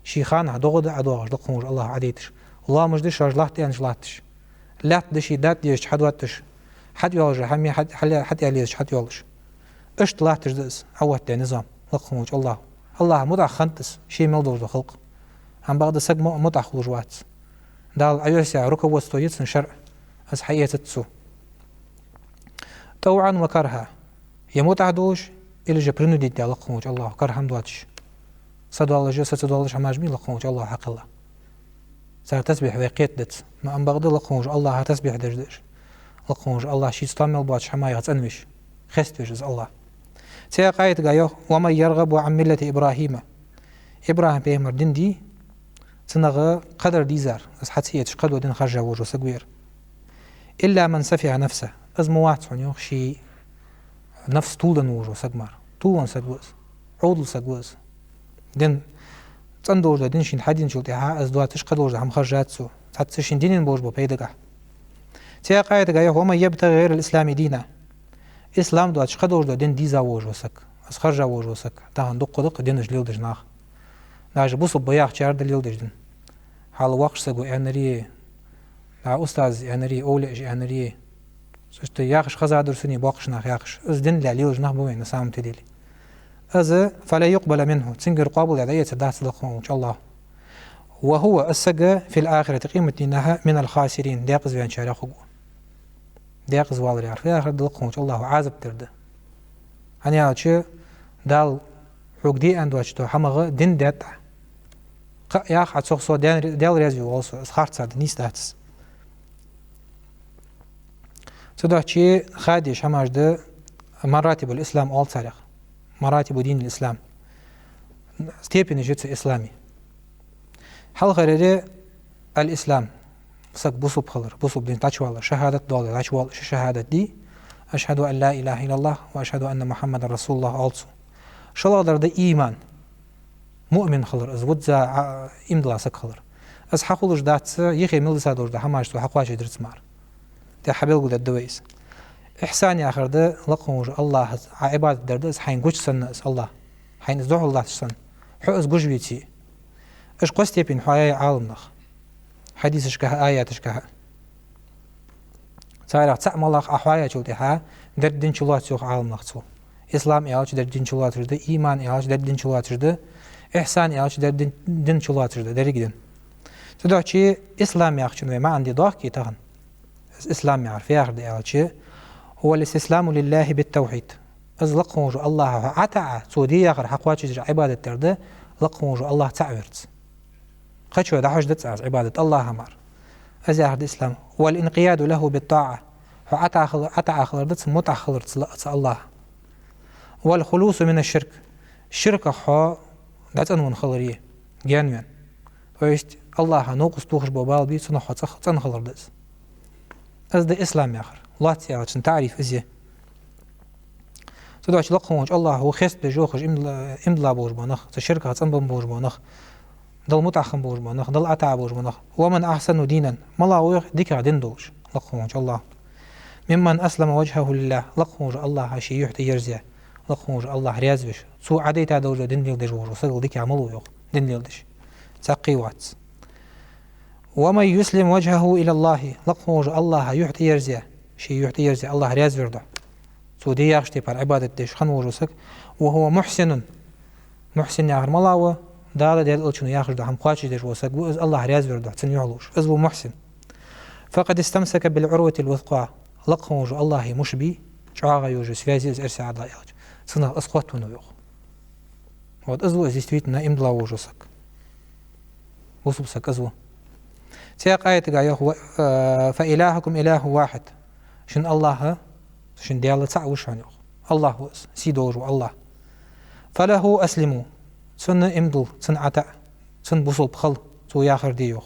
شيخان عدوغد عدوغش لقهم وجه الله عديتش الله مجدش رجلات ينش لاتش لات دشي دات ديش حد واتش حد يولج حمي حد يليش حد يولج اشت لاتش دس عوت ده نظام لقهم وجه الله مدع خنتس شي ملدور خلق هم بعد سق مدع خلوجوات دال أيوسيا ركب وستويتس شرع أز حقيقة تسو طوعا وكرها يموت عدوش إلى جبرنو دي لقهم وجه الله كرهم دواتش سدوالج ستدوالج حماجمي لقهم وجه الله حق الله صار تسبيح وقيت دت ما أم بغد لقونج الله تسبيح دش لقونج الله شيء استعمل باتش حما يغتنوش خست وجز الله تيا قايت قايو وما يرغب عن ملة إبراهيم بيمر دين دي تنغ قدر ديزار از حتيتش قدو دين خرجا وجو سقوير إلا من سفه نفسه از موات عنيوخ شي نفس طولن وجو سقمار طولن سقوز عودل سقوز دين تندوج دين شين حدين شلتها از دواتش قدوج هم خرجات سو حتى شين دين بوج بو بيدقه تيا قايت قايو وما يبتغي غير الإسلام دينا إسلام دواتش قدوج دين ديزا وجو سق از خرجا وجو سق تاهن دق دين جليل دجناخ ناج بوصب بياخ شار دليل دجن حال وقت سقو انري لا أستاذ انري أولئج انري سشت ياخش خزا درسني باقش ناخ ياخش از دين لا ليوج ناخ بوين سام تديلي از فلا يقبل منه تنقر قابل يدعي تداس لقوم إن شاء الله وهو السقى في الآخرة قيمة دينها من الخاسرين ديقز بيان شارع خقو ديقز والري عرف في آخر دلقوم إن شاء الله عازب ترده هني هاتش دال حق دي أندواتش تو حمغ دين دات ياخ عتسوخ سو ديال ريزيو والسو اسخارت ساد نيس داتس تدوحشي خاديش هماجد مراتب الإسلام أول تاريخ مراتب دين الإسلام ستيبن جيتس إسلامي حال غير الإسلام سك بوصب خلر بوصب دين تاچوال شهادة دول تاچوال شهادة دي أشهد أن لا إله إلا الله وأشهد أن محمد رسول الله also شلا درد إيمان مؤمن خلر از ودزا إمدلا سك خلر از حقولش دات يخي ملسا دور ده هماش تو حقواش درت مار ده حبيل قد الدويس إحسان آخر ده لقوم الله عبادة درد از حين قوش سن از الله حين ازدوح الله تسن حو از قوش بيتي اش قوستي بين حوايا عالم نخ حديثش كها آياتش كها تايرا تعمل الله أحوايا جودها درد دين شلات يوخ عالم نخ إسلام إيالش درد دين شلات رده إيمان إيالش درد دين شلات رده إحسان إيالش درد دين شلات رده دري جدا تدوحشي إسلام ياخشون ما عندي ضاق كي تغن إسلام يعرف ياخد إيالش هو الاستسلام لله بالتوحيد از لقوم الله عتع سودي ياخر حقواتش جرع عبادة ترده لقوم الله تعورت خشوا ده حجدت عبادة الله همار از ياخد إسلام والانقياد له بالطاعة عتع خلردت متع خلرت الله والخلوص من الشرك الشرك خو دات أنون خلريه جانوان ويست الله نوقس توخش بوبال بي سنخو تنخلردت از ده إسلام ياخر الله تعالى تعريف ازيه تدعش لقهم الله هو خست بجوخش امدلا بوجبانخ تشركة تنبن بوجبانخ دل متعخم بوجبانخ دل أتع بوجبانخ ومن أحسن دينا ملا ديكا دين دوش لقهم الله ممن أسلم وجهه لله لقهم الله شي يحتي يرزيه لقهم الله ريازبش سو عديتا دوجه دين ليلدش وجو سيقل ديكا عملو يوخ دين ليلدش تقيوات ومن يسلم وجهه إلى الله لقهم الله يحتي يرزيه شي يحتي يرزيه الله رياز ورده سودي ياخشتي بار عبادة ديش خن وجوسك وهو محسن ياخر ملاوه دالا ديال الچنو ياخر ده هم قاچي ديش وسك وإز الله رياز ورده تن يعلوش إز محسن فقد استمسك بالعروة الوثقى لقهم وجو الله مشبي شعاغا يوجو سفازي إز إرسي عدلا ياخج سنة أسقوت منو يوخ واد إزو إز يستويتنا إمدلا وجوسك وصبسك إزو سياق آية قايوه فإلهكم إله واحد شن الله شن ديالة تعوش عن يوخ الله هو سيدور الله فله أسلموا سن إمدل سن عتاء سن بصل بخل تو ياخر دي يوخ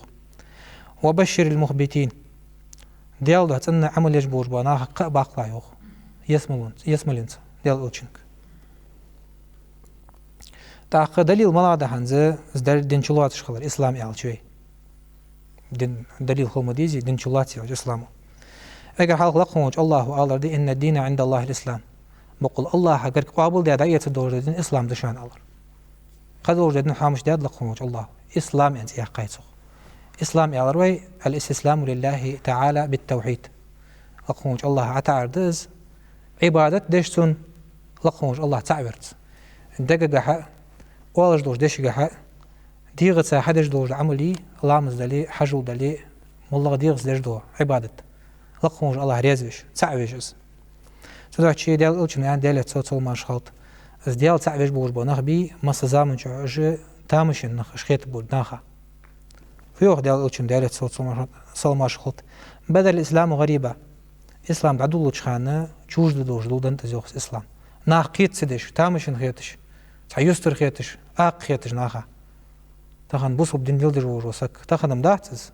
وبشر المخبتين ديالة سن عمل يجبور باناها قباق لا يوخ يسملنس ديال أوتشنك تاق دليل ملاده هنزه زدار دين شلواتش خلر إسلام يعال شوي دين دليل خلما ديزي دين شلواتي وج إسلامه اگر حلق لقهم وج الله آلر دي إن الدين عند الله الإسلام بقول الله اگر قابل دي دعية الدور دين إسلام دشان آلر قد وجدن حامش داد لقهم وج الله إسلام أنت يحقيته إسلام آلر وي الاستسلام لله تعالى بالتوحيد لقهم وج الله عتعردز عبادة دشتون لقهم وج الله تعبرت دقق حق والج دوش دشق حق ديغت حدش دوش عملي لامز دلي حجول دلي والله ديغز دش دو عبادة لقهم وج الله ريزوش تعويجز تدوح شيء ديال أوتشن يعني ديال تصل ماشخالط از ديال تعويج بوج بنخ بي مس زامن شو تامشن نخ شخيت بود ناخا فيوخ ديال الشن ديالت صوت صلماش خلط بدل الإسلام غريبة إسلام دعدو لشخانة جوج دوش دولدن تزوخ إسلام ناخ قيت سدش تامشن خيتش تحيستر خيتش خيتش ناخا تخن بوصو بدين ديلدر وروسك تخن مداتز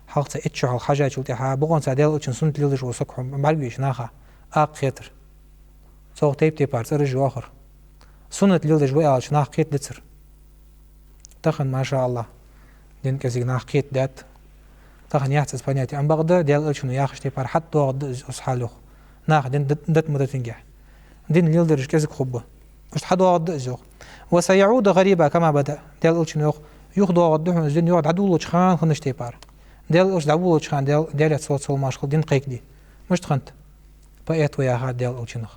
حلقة اتشعل حاجة شلتها بغون ساديل الشن سنت ديلدر وروسك معلبيش ناخا خيتر صوت تيب بارت رجو آخر سنة ديلدر جوالش ناخ قيت دتر تخن ما شاء الله دين كزي ناخ قيت دات تخن يحتس بنياتي أم بغدا ديال الشنو ياخش تيبار حتى وغد أصحالوخ ناخ دين دت مدتنجح دين يلدرج كزك خبه مش حد وغد أزوخ وسيعود غريبة كما بدأ ديال الشنو ياخد وغد دحون دين يقعد عدو لشخان خنش تيبار ديال الش دعو لشخان ديال صوت صلماش خل دين قيك دي مش تخنت بقيت وياها ديال الشنو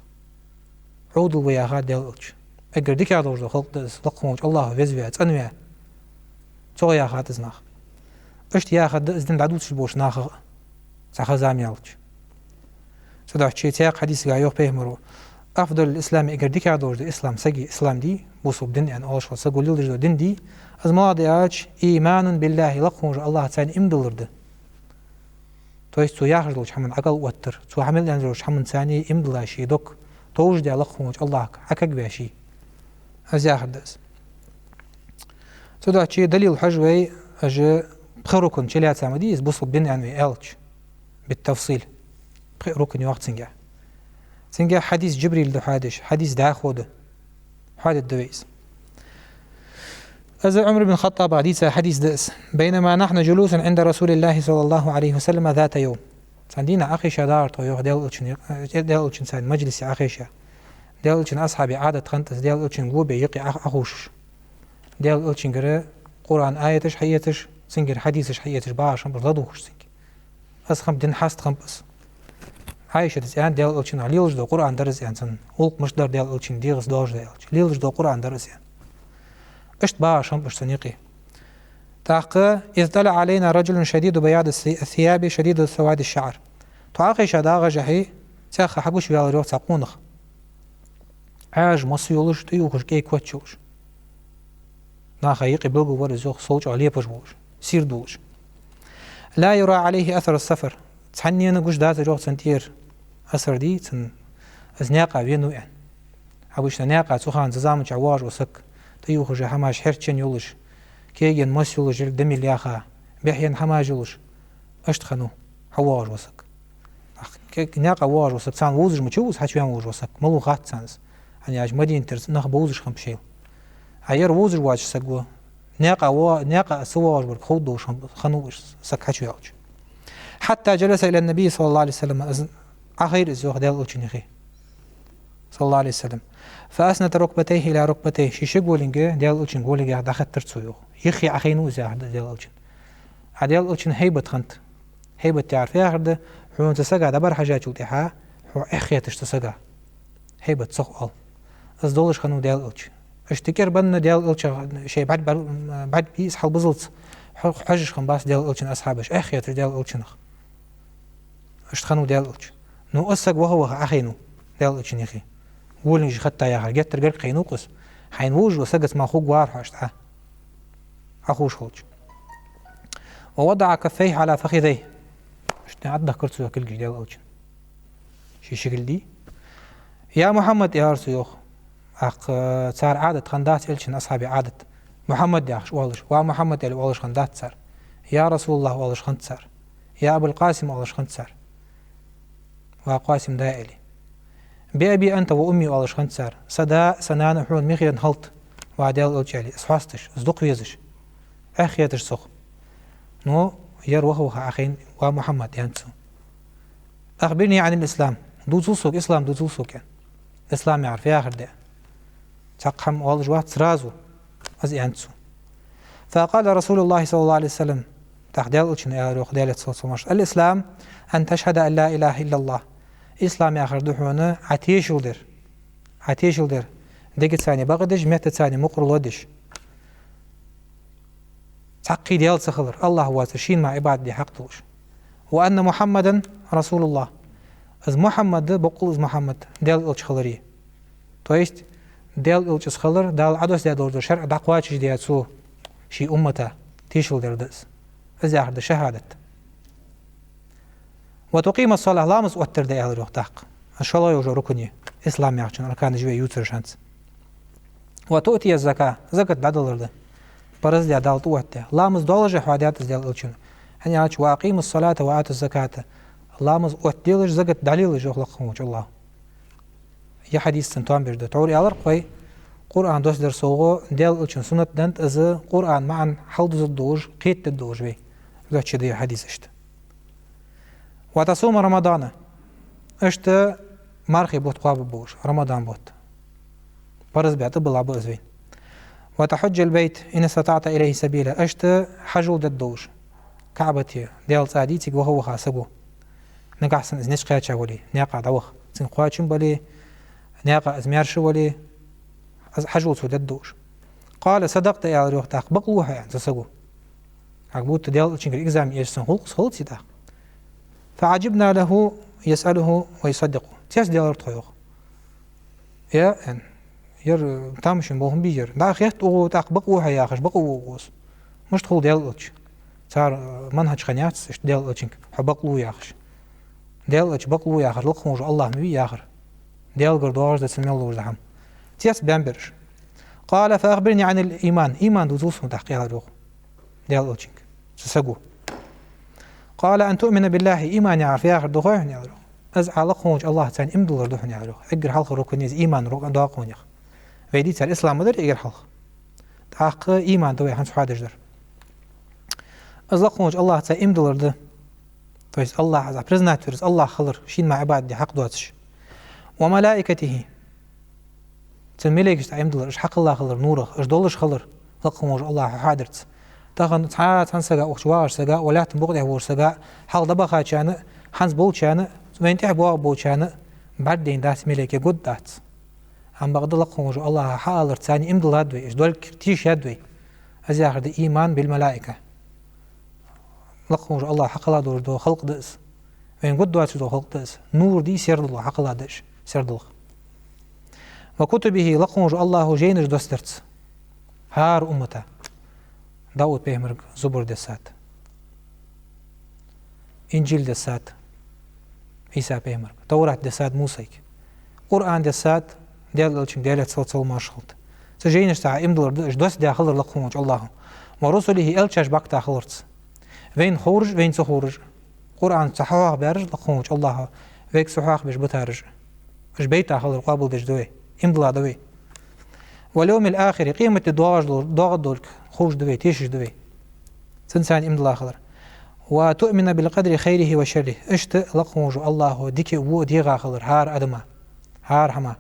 عود وياها ديال الش أجر ديك يا دور خلق لقموج الله فيزويات أنويا تويا خاتز ناخ اشت يا خد ازدن دعوت البوش ناخ سخزام يالج سدع شيء تياق حديث قايوه بيهمرو أفضل الإسلام إقرديك عدور دي إسلام سجي إسلام دي بوصوب دين يعني أول شو سقول للرجل دين دي از ماضي إيمان بالله لقموج الله تعالى إمدلر ده تويس تو ياخذ لوش حمن عقل وتر تو حمل يعني لوش حمن ثاني إمدلا شي دوك توج دي لقموج الله حكك باشي از ياخذ دس سدع شيء دليل حجوي أجا بخركن شليات سامديز بوصوب دين يعني ألج بالتفصيل بخركن وقت سنجا حديث جبريل ده حديث ده خوده حادث دويس أزل عمر بن الخطاب حديث دأس بينما نحن جلوس عند رسول الله صلى الله عليه وسلم ذات يوم عندنا أخي شدار طيوح ديال ألشن سان مجلس أخيشا ديال ألشن أصحابي عادة خنتس ديال ألشن قوبي يقي أخوش ديال ألشن قرأ قرآن آيتش حيتش سنجر حديثش حيتش باشم برضوش سنجر أسخم دين حاست خمبس عايشة تسيان ديال ألشن ليلج دو قرآن درس يعني سن ولق مش دار ديال ألشن ديغس دوش ديال ليلج دو قرآن درس يعني اشت باشم اش سنيقي تاقى إذ طلع علينا رجل شديد بياض الثياب شديد سواد الشعر تعاقي شداغ جحي تاخ حقوش بيال روح تاقونخ عاج مصيولش تيوخش كي كوتشوش ناخا يقي بلغو ورزوخ صوج عليه بجوش سير دوش لا يرى عليه أثر السفر تحني أنا قش دات روح سنتير أثر دي تن أزنياقا بينو يعني حقوش نياقا تخان ززامج عواج وسك تيوخش حماش حرتشن يولش كيجن مسيولش الدمي الياخا بيحين حماج يولش أشتخنو حواج وسك نياقا واج وسك سان ووزج متشوز حشوان ووج وسك ملو غات سانس يعني عج مدين ترس نخ بوزج خمشيل عير ووزج واج سقوا نياقا سواج برك خودوش خنوش سك حشوانج حتى جلس إلى النبي صلى الله عليه وسلم أخير الزوخ ديال ألشنيخي صلى الله عليه وسلم فأسند ركبتيه إلى ركبتيه شي قولينجا ديال ألشن قولينجا داخل ترتسويو يخي أخينو زي ديال ألشن ديال ألشن هيبة خنت هيبة تعرف يا أخر حون تسقى دبر حاجات شلتها حو أخيتش تسقى هيبة تسقال أصدولش خنو ديال ألشن اشتكر بنا ديال ألشن شيء بعد بيس حل بزلت حجش خنباس ديال ألشن أصحابش أخيتش ديال ألشنخ اشتخنو ديال ألشن نو أسق وهو أخينو ديال ألشن يخي قولنج خطا يا أخي جت ترجع قينوقس حين وج وسقت ما خوق وارحش أخوش خلج ووضع كفيه على فخذيه اشتي عد ذكرت كل ديال ألشن شي شكل دي يا محمد يا رسيوخ أخ صار عادة خندات إلشن أصحابي عادة محمد يا أخش والش ومحمد اللي والش خندات صار يا رسول الله والش خند صار يا أبو القاسم والش خند صار وقاسم دائلي بأبي أنت وأمي والش خند صار صدا سنان حون مخير هلط وعدال ألشالي أصحاستش أصدق ويزش أخيتش سخ نو يروه أخين ومحمد ينسو أخبرني عن الإسلام دوزوسوك إسلام دوزوسوك يعني الإسلام يعرف يا آخر ده تقحم والج واحد سرازو أز ينسو فقال رسول الله صلى الله عليه وسلم تحديل ألشن يا روح ديالة صلى الإسلام أن تشهد أن لا إله إلا الله إسلام يا آخر دحونا عتيش ودر دقت ثاني بغدش مئة ثاني مقر لدش تحقي ديال سخلر الله هو تشين مع عباد دي حقتوش وأن محمدا رسول الله از محمد بقول از محمد ديال ألش خلري تويست ديال ألش خلر دال عدوس ديال دور شرع دقواتش ديال سو شي أمته تيشل دردس أزاهر شهادة وتقيم الصلاة لامز وتر دي أهل روح تحق إن شاء الله يوجو ركني إسلام يعشن أركان جوي يوتر شانس وتؤتي الزكاة زكاة بعد الأرض برز دي عدالة وحده لامز دولج حواديات ديال الألشن هني عاش وأقيم الصلاة وآت الزكاة لامز وحديلج زكاة دليل جو خلقهم الله يا حديث سنتوان بيرد تعوري على رقوي قرآن دوس درسوغو ديال الألشن سنة دانت أز قرآن معا حلدز الدوج قيت الدوج بي ذات شدي حديث اشت وتصوم رمضان اشت مارخي بوت قواب بوش رمضان بوت برز بيعتبر الله بأزوين وتحج البيت إن استطعت إليه سبيلا اشت حجو ددوج كعبتي ديال صاديتك وهو خاسبو نقع سن إزنش قياتشا ولي ناقع دوخ سن قواتشن بلي ناقع أزميارش ولي حجو ددوج قال صدقت يا روح تاق بقلوها يعني تسقو عقبوت ديال تشنكر إكزام يجسن خلق سيتاق فعجبنا له يسأله ويصدقه تياس ديال رتخيوخ يا ان ير تامشن بوهم بيجر دا خيت او تاق بقوها يا خش بقووس مش تخول ديال الاتش صار منهج خنيات ديال الاتشنك حبقلو يا خش ديال الاتش بقلو يا خش لقموج الله مبي يا خر ديال قردوج دسميلو زحم تياس بامبرش قال فأخبرني عن الإيمان إيمان دوزوس متحقيها روح ديال الاتشنك سسقو قال أن تؤمن بالله إيمان يعرف يا آخر دخوين يعرف أزعى لقونج الله تاني إمدلر دخون يعرف إقر حلق ركنيز إيمان ركن داقون يخ ويدي تال إسلام مدر إقر حلق تحق إيمان دوي حنس حادش در أز لقونج الله تاني إمدلر ده تويس الله عز برزناتورز الله خلر شين مع عباد دي حق دواتش وملائكته تن ملائكش تاني إمدلر إش حق الله خلر نوره إش دولش خلر لقونج الله حادرت تاخن تعال سجا وشواش سجا ولا تنبغي هو سجا حال دبخة كان حنس بول كان وين تحبوا بول كان بعدين داس ملك جود دات عم بقدر لقهم الله حاضر ثاني إمدل هدوي إيش دول كتير هدوي أزاخر ده إيمان بالملائكة لقهم الله حق الله دور خلق دس وين جود دات دو خلق دس نور دي سير الله حق الله دش سير الله وكتبه لقهم الله جينر دوسترت هار أمته داود بيهمرق زبور دسات إنجيل دسات عيسى بيهمرق توراة دسات موسيك قرآن دسات ديال الچن ديالت صل ماشخلت سجينش تاع إمدلر دش دوس داخل لقومج الله ورسله الچاش باك داخلرت وين خورج وين سخورج قرآن صحاح بارج لقومج الله ويك صحاح بش بتارج اش بيت داخل قابل دش دوي إمدلا دوي واليوم الآخر قيمة الدواج دولك خوش دوي تيشش دوي سنسان إمد الله خضر وتؤمن بالقدر خيره وشره اشت لقموج الله ديكي وو ديغا خضر هار أدما هار حما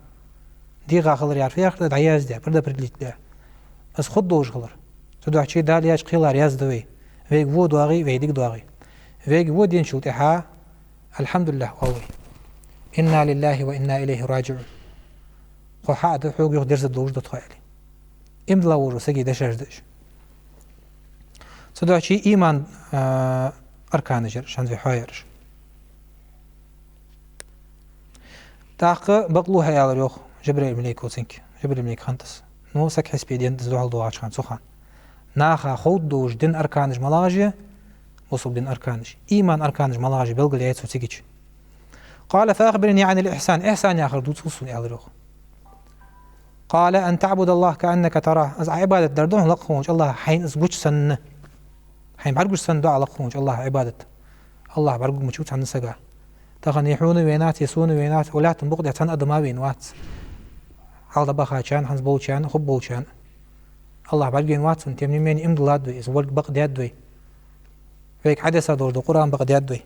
ديغا خضر يعرف ياخد دعياز دي بردا بردليت دي أس خود دوش خضر تدوح چي دالياش قيلار ياز دوي ويك وو دواغي ويديك دواغي ويك وو دين شوتحا الحمد لله والله إنا لله وإنا إليه راجعون قحاد حوق يخ درس الدوج دو تخيلي إمدلا ورو سجي دشاش دش صدق شيء إيمان أركان جر شان في حيرش تاق بقلوها يا الروح جبريل مليك وسنك جبريل مليك خنتس نو سك حسبي دين تزوال دو عشان سخان ناخا خود دوج دين أركانج ملاجة وصل دين أركانج إيمان أركانج ملاجة بلغل يعيد سوتيجيش قال فأخبرني عن الإحسان إحسان يا آخر دوت وصل يا الروح قال أن تعبد الله كأنك تراه أز عبادة دردون لقومج الله حين أزبوش سن حين بعرقش سن دعا لقومج الله عبادة الله بعرق مشوت عن السجا تغن يحون وينات يسون وينات ولا تنبغ ده تن أدما وينات حال دبخا كان حنز بول كان خب بول كان الله بعرق وينات سن تيمني مين إمد الله دوي إز ولق بق دياد فيك حدث دور دو قرآن بق دياد دوي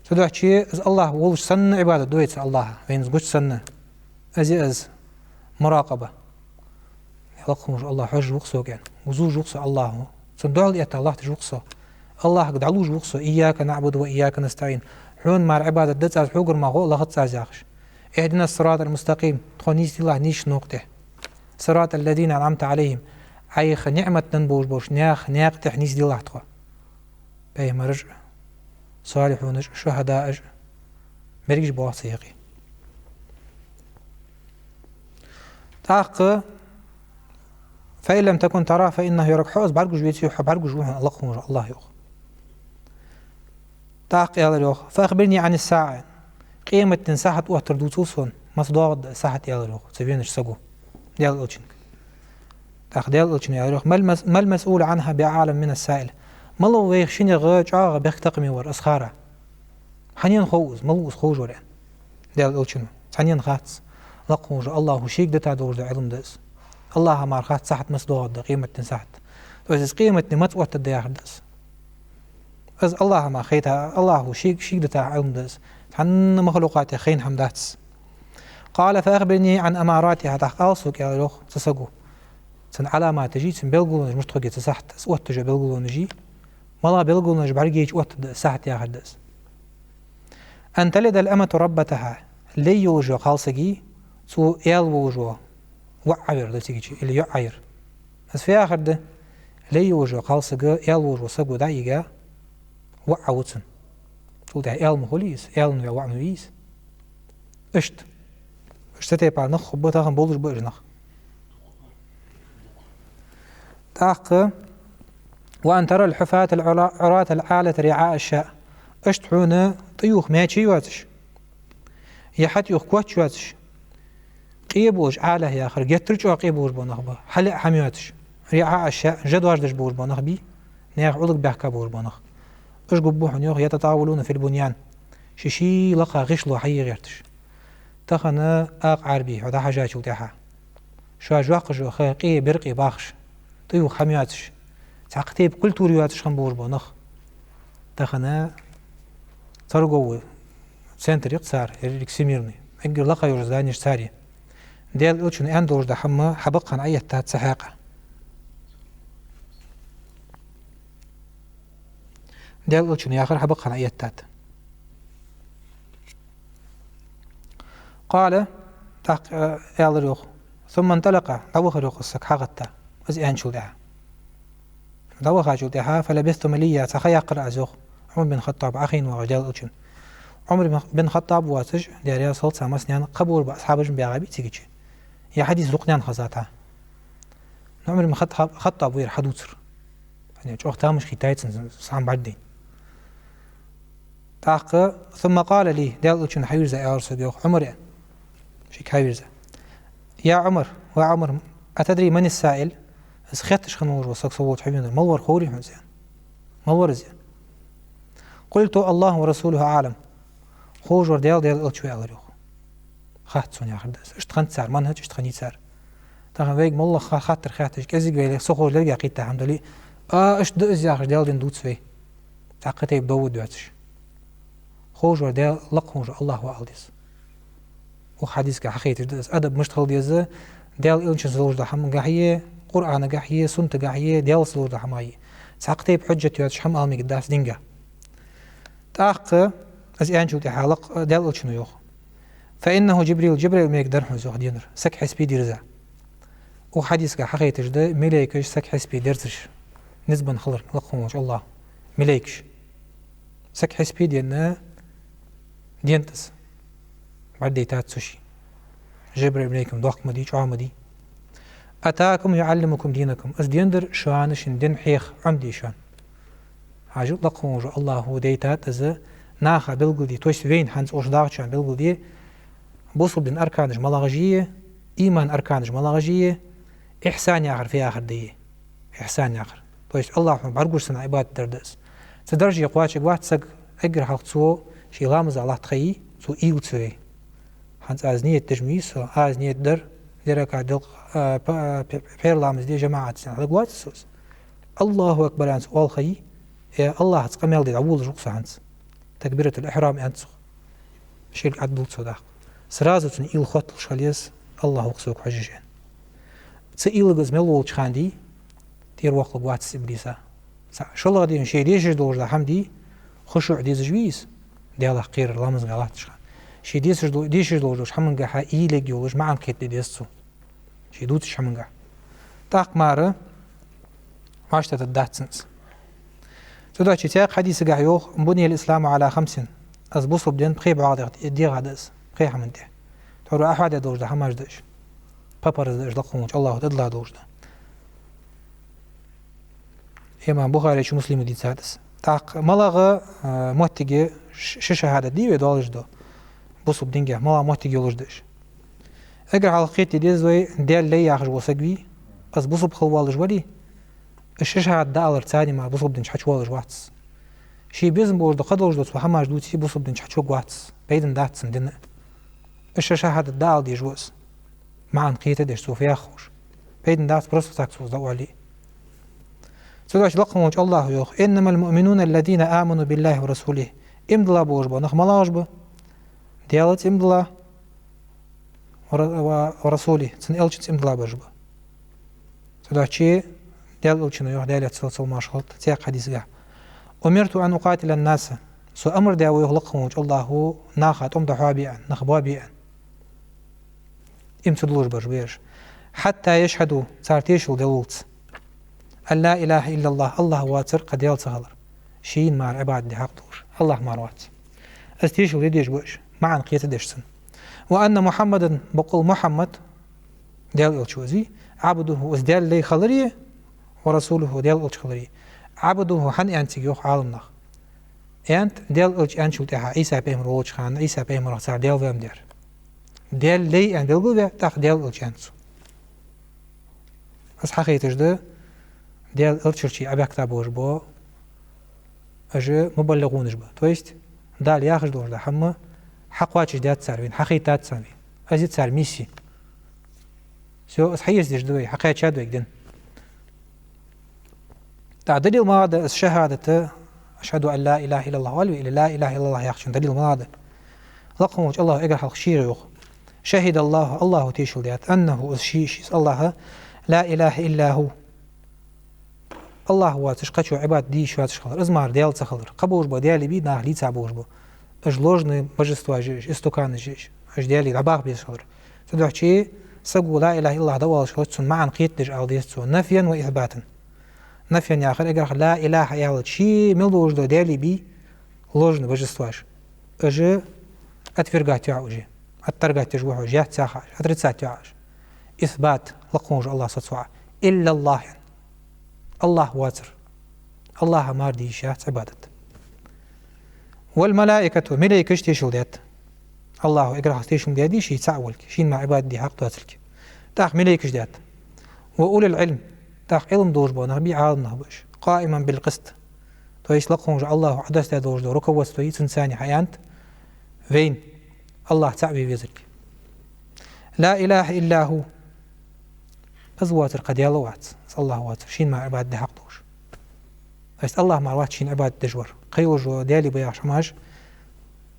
تدعى شيء إز الله ولش سن عبادة دوي الله وين أزبوش سن أز مراقبة يلقهم الله حج وقصه كان وزوج وقصه الله صندوق ليت الله تجوقصه الله قد علوج وقصه إياك نعبد وإياك نستعين حون مع العبادة دتاز حوقر ما غو لغت سازاخش اهدنا الصراط المستقيم تخونيس الله نيش نوقته صراط الذين أنعمت عليهم عيخ نعمة ننبوش بوش ناق تحنيس دي الله تخو بيه مرج صالحون شهداء مريج بواسيقي تاق فإن لم تكن تراه فإنه يراك حوز بعرق جويتي وحب عرق جوها الله يوخ تاق يالر يوخ فأخبرني عن الساعة قيمة ساعة وقتر دوتوسون مصداق ساعة يالر يوخ تبينش سقو ديال أوتشنك تاق ديال أوتشن يالر يوخ ما المسؤول عنها بعالم من السائل ما لو ويخشين غاج بيختقمي ور أسخارة حنين خوز ملوز خوج ورين ديال أوتشن حنين خاتس لقوج الله شيك دتا دور دا علم دس الله ما خات صحت مصداق دا قيمة ساعة بس قيمة ما توقت الدياخر دس از الله ما خيتها الله شيك دتا علم دس حن مخلوقات خين حمداتس قال فأخبرني عن أماراتها تحقاصك يا روح تسقو سن علامات تجي سن بلغو مش تخجي تسحت سوت تجي بلغو نجي ملا بلغو نج بعرجيج وقت ساحت يا خدس أن تلد الأمة ربتها لي يوجو خالصجي سو يال وجو وعير دتيجي اللي يعير بس في آخر ده لي يوجو خالصجي يال وجو سقو دايجا وعوتن سو ده يال مخليس يال نو وعنويس اشتتي بعد نخ بتاعهم بولش بيرنخ تاق وأن ترى الحفاة العراة العالة رعاء الشاء اشتحونا طيوخ ماشي واتش يحت يوخ كواتش واتش قيبوش عاله يا آخر جترج وقيبوش بنخبه حلق حمياتش رعاء الشاء جد واجدش بوش بنخ بي نيخ عضق بحكا بوش بنخ اش قبوحن يوخ يتطاولون في البنيان شي لقى غشلو حي غيرتش تخنا آق عربي ودا حاجات وتاحا شو أجواق جو خاقي برقي باخش طيو خمياتش تعقتيب كل توريواتش خنبور بونخ تخنا ترقوه سنتر يقصار يريك سميرني اقر لقا يرزانيش ساري ديال اوتشن اندور دا حما حبقا عية تات سحاقة ديال اوتشن ياخر حبقا عية تات قال تاق يالريوخ ثم انطلق دوخ ريوخسك حغتا ازيان شودها دوخ شودها فلبثت مليا تخيا قرأ زوخ عمر بن خطاب أخين ورجال أوتشن عمر بن خطاب واتج دياريا صوت سامسنيان قبول بأصحاب جنب عربي تيجي يا حديث لقنان خزاتها عمر بن خطاب وير حدوتر يعني جو اختامش خيتايتن سام بعدين تاق ثم قال لي ديال أوتشن حيرزا يا رسول عمر شيك حيرزا يا عمر وعمر أتدري من السائل اسخيتش خنور وصك صوت حبيبنا مور خوري حمزان مور زين قلت الله ورسوله أعلم خوج ورديال ألتشوي أغريخ خات سوني آخر داس اشتخنت سار منهج اشتخنيت سار تاخن ويق مالله خاطر خاتش كزيق ويلي سخوج لرقا قيتا حمدلي اش دقز يا آخر ديال دين دوت سوي تعقتي بدو دواتش خوج ورديال لقهوج الله وعالديس وحديث كحقيقة داس أدب مشتغل ديزا ديال إلشن سلوج دا حمن قاحية قرآن قاحية سنة قاحية ديال سلوج دا حماية تعقتي بحجة يواتش حم ألمي قداس دينجا تاق أزيان شو تحالق ديال إلشن يوخ فإنه جبريل ميك درحو زوخ دينر سك حسبي ديرزا وحديث كحقيقة دا ملايكش سك حسبي ديرزش نسبا خلر لقهوش الله ملايكش سك حسبي دينا دينتس بعد ديتات سوشي جبريل بنيكم دوق مدي شو عمدي أتاكم يعلمكم دينكم أز ديندر شوانش دين حيخ عمدي شان عجب لقهم وجو الله هو ديتات أز ناخا بلغل دي توش وين حانس أوش داغشان بلغل دي بوصل دين أركانج ملاغجية إيمان أركانج ملاغجية إحسان ياخر في آخر دي إحسان ياخر توش الله بعرقوش سنة عباد دردس تدرج يقواتش قوات سق أقر حق تسو شي غامز الله تخيي سو إيو تسوي حانس آزنية تجميس آزنية در درك عدق بير لامز دي جماعة سنة لقوات السوس الله أكبر عن سؤال خي الله تقميل دي عبول رقصة عنس تكبيرة الإحرام أنسخ شيل عدل صداق سرازة إيل خط الشخليس الله وقسوك حجيجين تسئيل قز ملول تخاندي تير وقت لقوات السبليسة شالله دي شيء ديش دور دا حمدي خشوع دي زجويس دي الله قير لامز غلات تشخان شي ديش دور حمن قاحا إيلك يولوش معن كيت دي ديستو شي دوتش حمن قاح تاق مارا واشتت الداتسنس تدوش تاق حديث قاح يوخ بني الإسلام على 5 از بوصل بدين بخي بعض دي غادس بخي حمن دي تورو أحد دورج دا حماج داش بابر داش لقومش الله تدلا دورج دا إمام بخاري شو مسلم دي سادس تاق ملاغة موتيجي شهادة دي ودولج دو بصوب دينجه ملا موتيجي يولجدش اگر حلقيتي دي زوي ديال لي ياخج وسقوي بس بصوب خلوالج ولي الشهادة دالر تاني ما بصوب دنش حشوالج واتس شي بيزم بورد قدولج دو سبحماج دوتي بصوب دنش حشوق واتس بيدن داتسن دين الشهادة دال دي جوز معن قيته ديش سوف ياخوش بيدن دات برسو تاكسوز دو علي سوداش لقم وجه الله يوخ إنما المؤمنون الذين آمنوا بالله ورسوله امدلا بوجبا نخملاش با ديالت امدلا ورسوله تن إلشت امدلا بوجبا سوداشي ديال إلشنا يوخ ديالت سلسل ماشخلط تيق حديث قا أمرت أن أقاتل الناس سو أمر ديالو يوخ لقم وجه الله ناخت أمدحوا بيئا نخبوا بيئا امتدلوش بجبيرش حتى يشهدوا سارتيشو دلولت أن لا إله إلا الله الله واتر قد يلتغلر شين مع العباد دي حقدور الله مروات استيشو ديش بوش معن قيت ديشسن وأن محمدا بقول محمد ديال الشوزي عبده وزديال لي خلري ورسوله ديال الش خلري عبده حن أنت يوخ عالمنا أنت ديال الش أنشو تها عيسى بيمر ولش خان عيسى بيمر صار ديال فهم ديال لي أن ديال تاخ ديال الش أنسو بس حقيقة ده ديال الشرشي أبي كتاب وجبه أجا مبلغونش به تويست دال ياخذ دور ده حما حق واجش دات سارين حقيقات سامي أزيد سار ميسي سو صحيح ديش دوي حقيقة شاد ويقدن تعديل ما هذا الشهادة أشهد أن لا إله إلا الله والوي إلى لا إله إلا الله يخشون دليل ما هذا لقم وجه الله إجر حق شير يوخ شهد الله تيشل ديات أنه الشيش الله لا إله إلا هو الله واتش قشو عباد دي شو واتش خلر ازمار ديال تخلر قبوش بو ديالي بي ناه لي تعبوش بو اجلوجن بجستوا جيش استوكان جيش اج ديالي عباق بيس خلر تدوحشي سقو لا اله الا الله دوال شلوتسون معن قيت دج او ديستو نفيا واثباتا نفيا يا اخر اجر لا اله الا الله شي ملوج دو ديالي بي لوجن بجستواش اج اتفرقات يعوجي اترقات تجوح جات ساخاش اترتسات يعاش اثبات لقونج الله سطوع الا الله يعني. الله واتر الله مار دي شات عبادة والملائكة ملائكة تيشل ديت الله اقرأ تيشل ديت شي تعولك شين مع عباد دي حق تواتلك تاخ ملائكة ديت وأولي العلم تاخ علم دوش بو نغبي عالم نهبش قائما بالقسط تويش لقونج الله عدس دوش دو ركو وستوي تنساني حيانت فين الله تعبي بيزرك لا إله إلا هو أزواتر قد يلوات الله واتر شين مع عباد دي حق دوش بس الله مع وات شين عباد دجور قيوج ديالي بياش ماش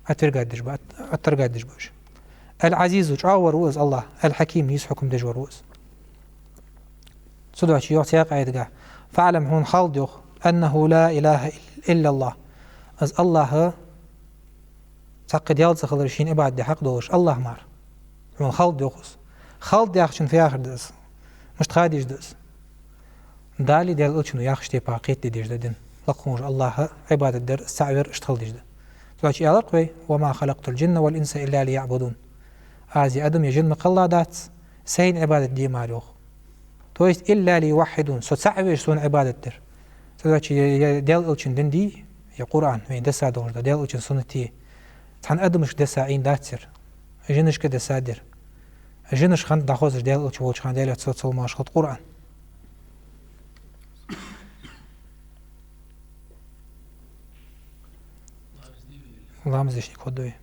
أترقاد دجبات أترقاد دجبوش العزيز وجاور وز الله الحكيم يسحكم دجور وز صدوش يعطي قاعد فاعلم هون خالد يخ أنه لا إله إلا الله أز الله تقد يالت خلر شين عباد دي حق دوش الله مار هون خالد يخص خالد ياخشن في آخر دس مش تخاديش دس دالي ديال الشنو ياخشتي باقيت ديش ددن لقونج الله عبادة در استعبر اشتغل ديش ده فلاش يالقوي وما خلقت الجن والإنس إلا ليعبدون آزي أدم يجن مقلا دات سين عبادة دي ماريوخ تويست إلا ليوحدون سو تعبير سون عبادة در فلاش ديال الشن دن دي يا قرآن وين دسا دور ده ديال الشن سنتي تحن أدمش دسا عين داتسر جنش كده سادر جنش خان داخوزش ديال الشن وش خان ديال تصل ماشخط قرآن اللهم زيشني كودوي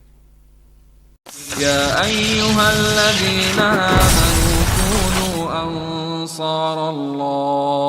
يا أيها الذين آمنوا كونوا أنصار الله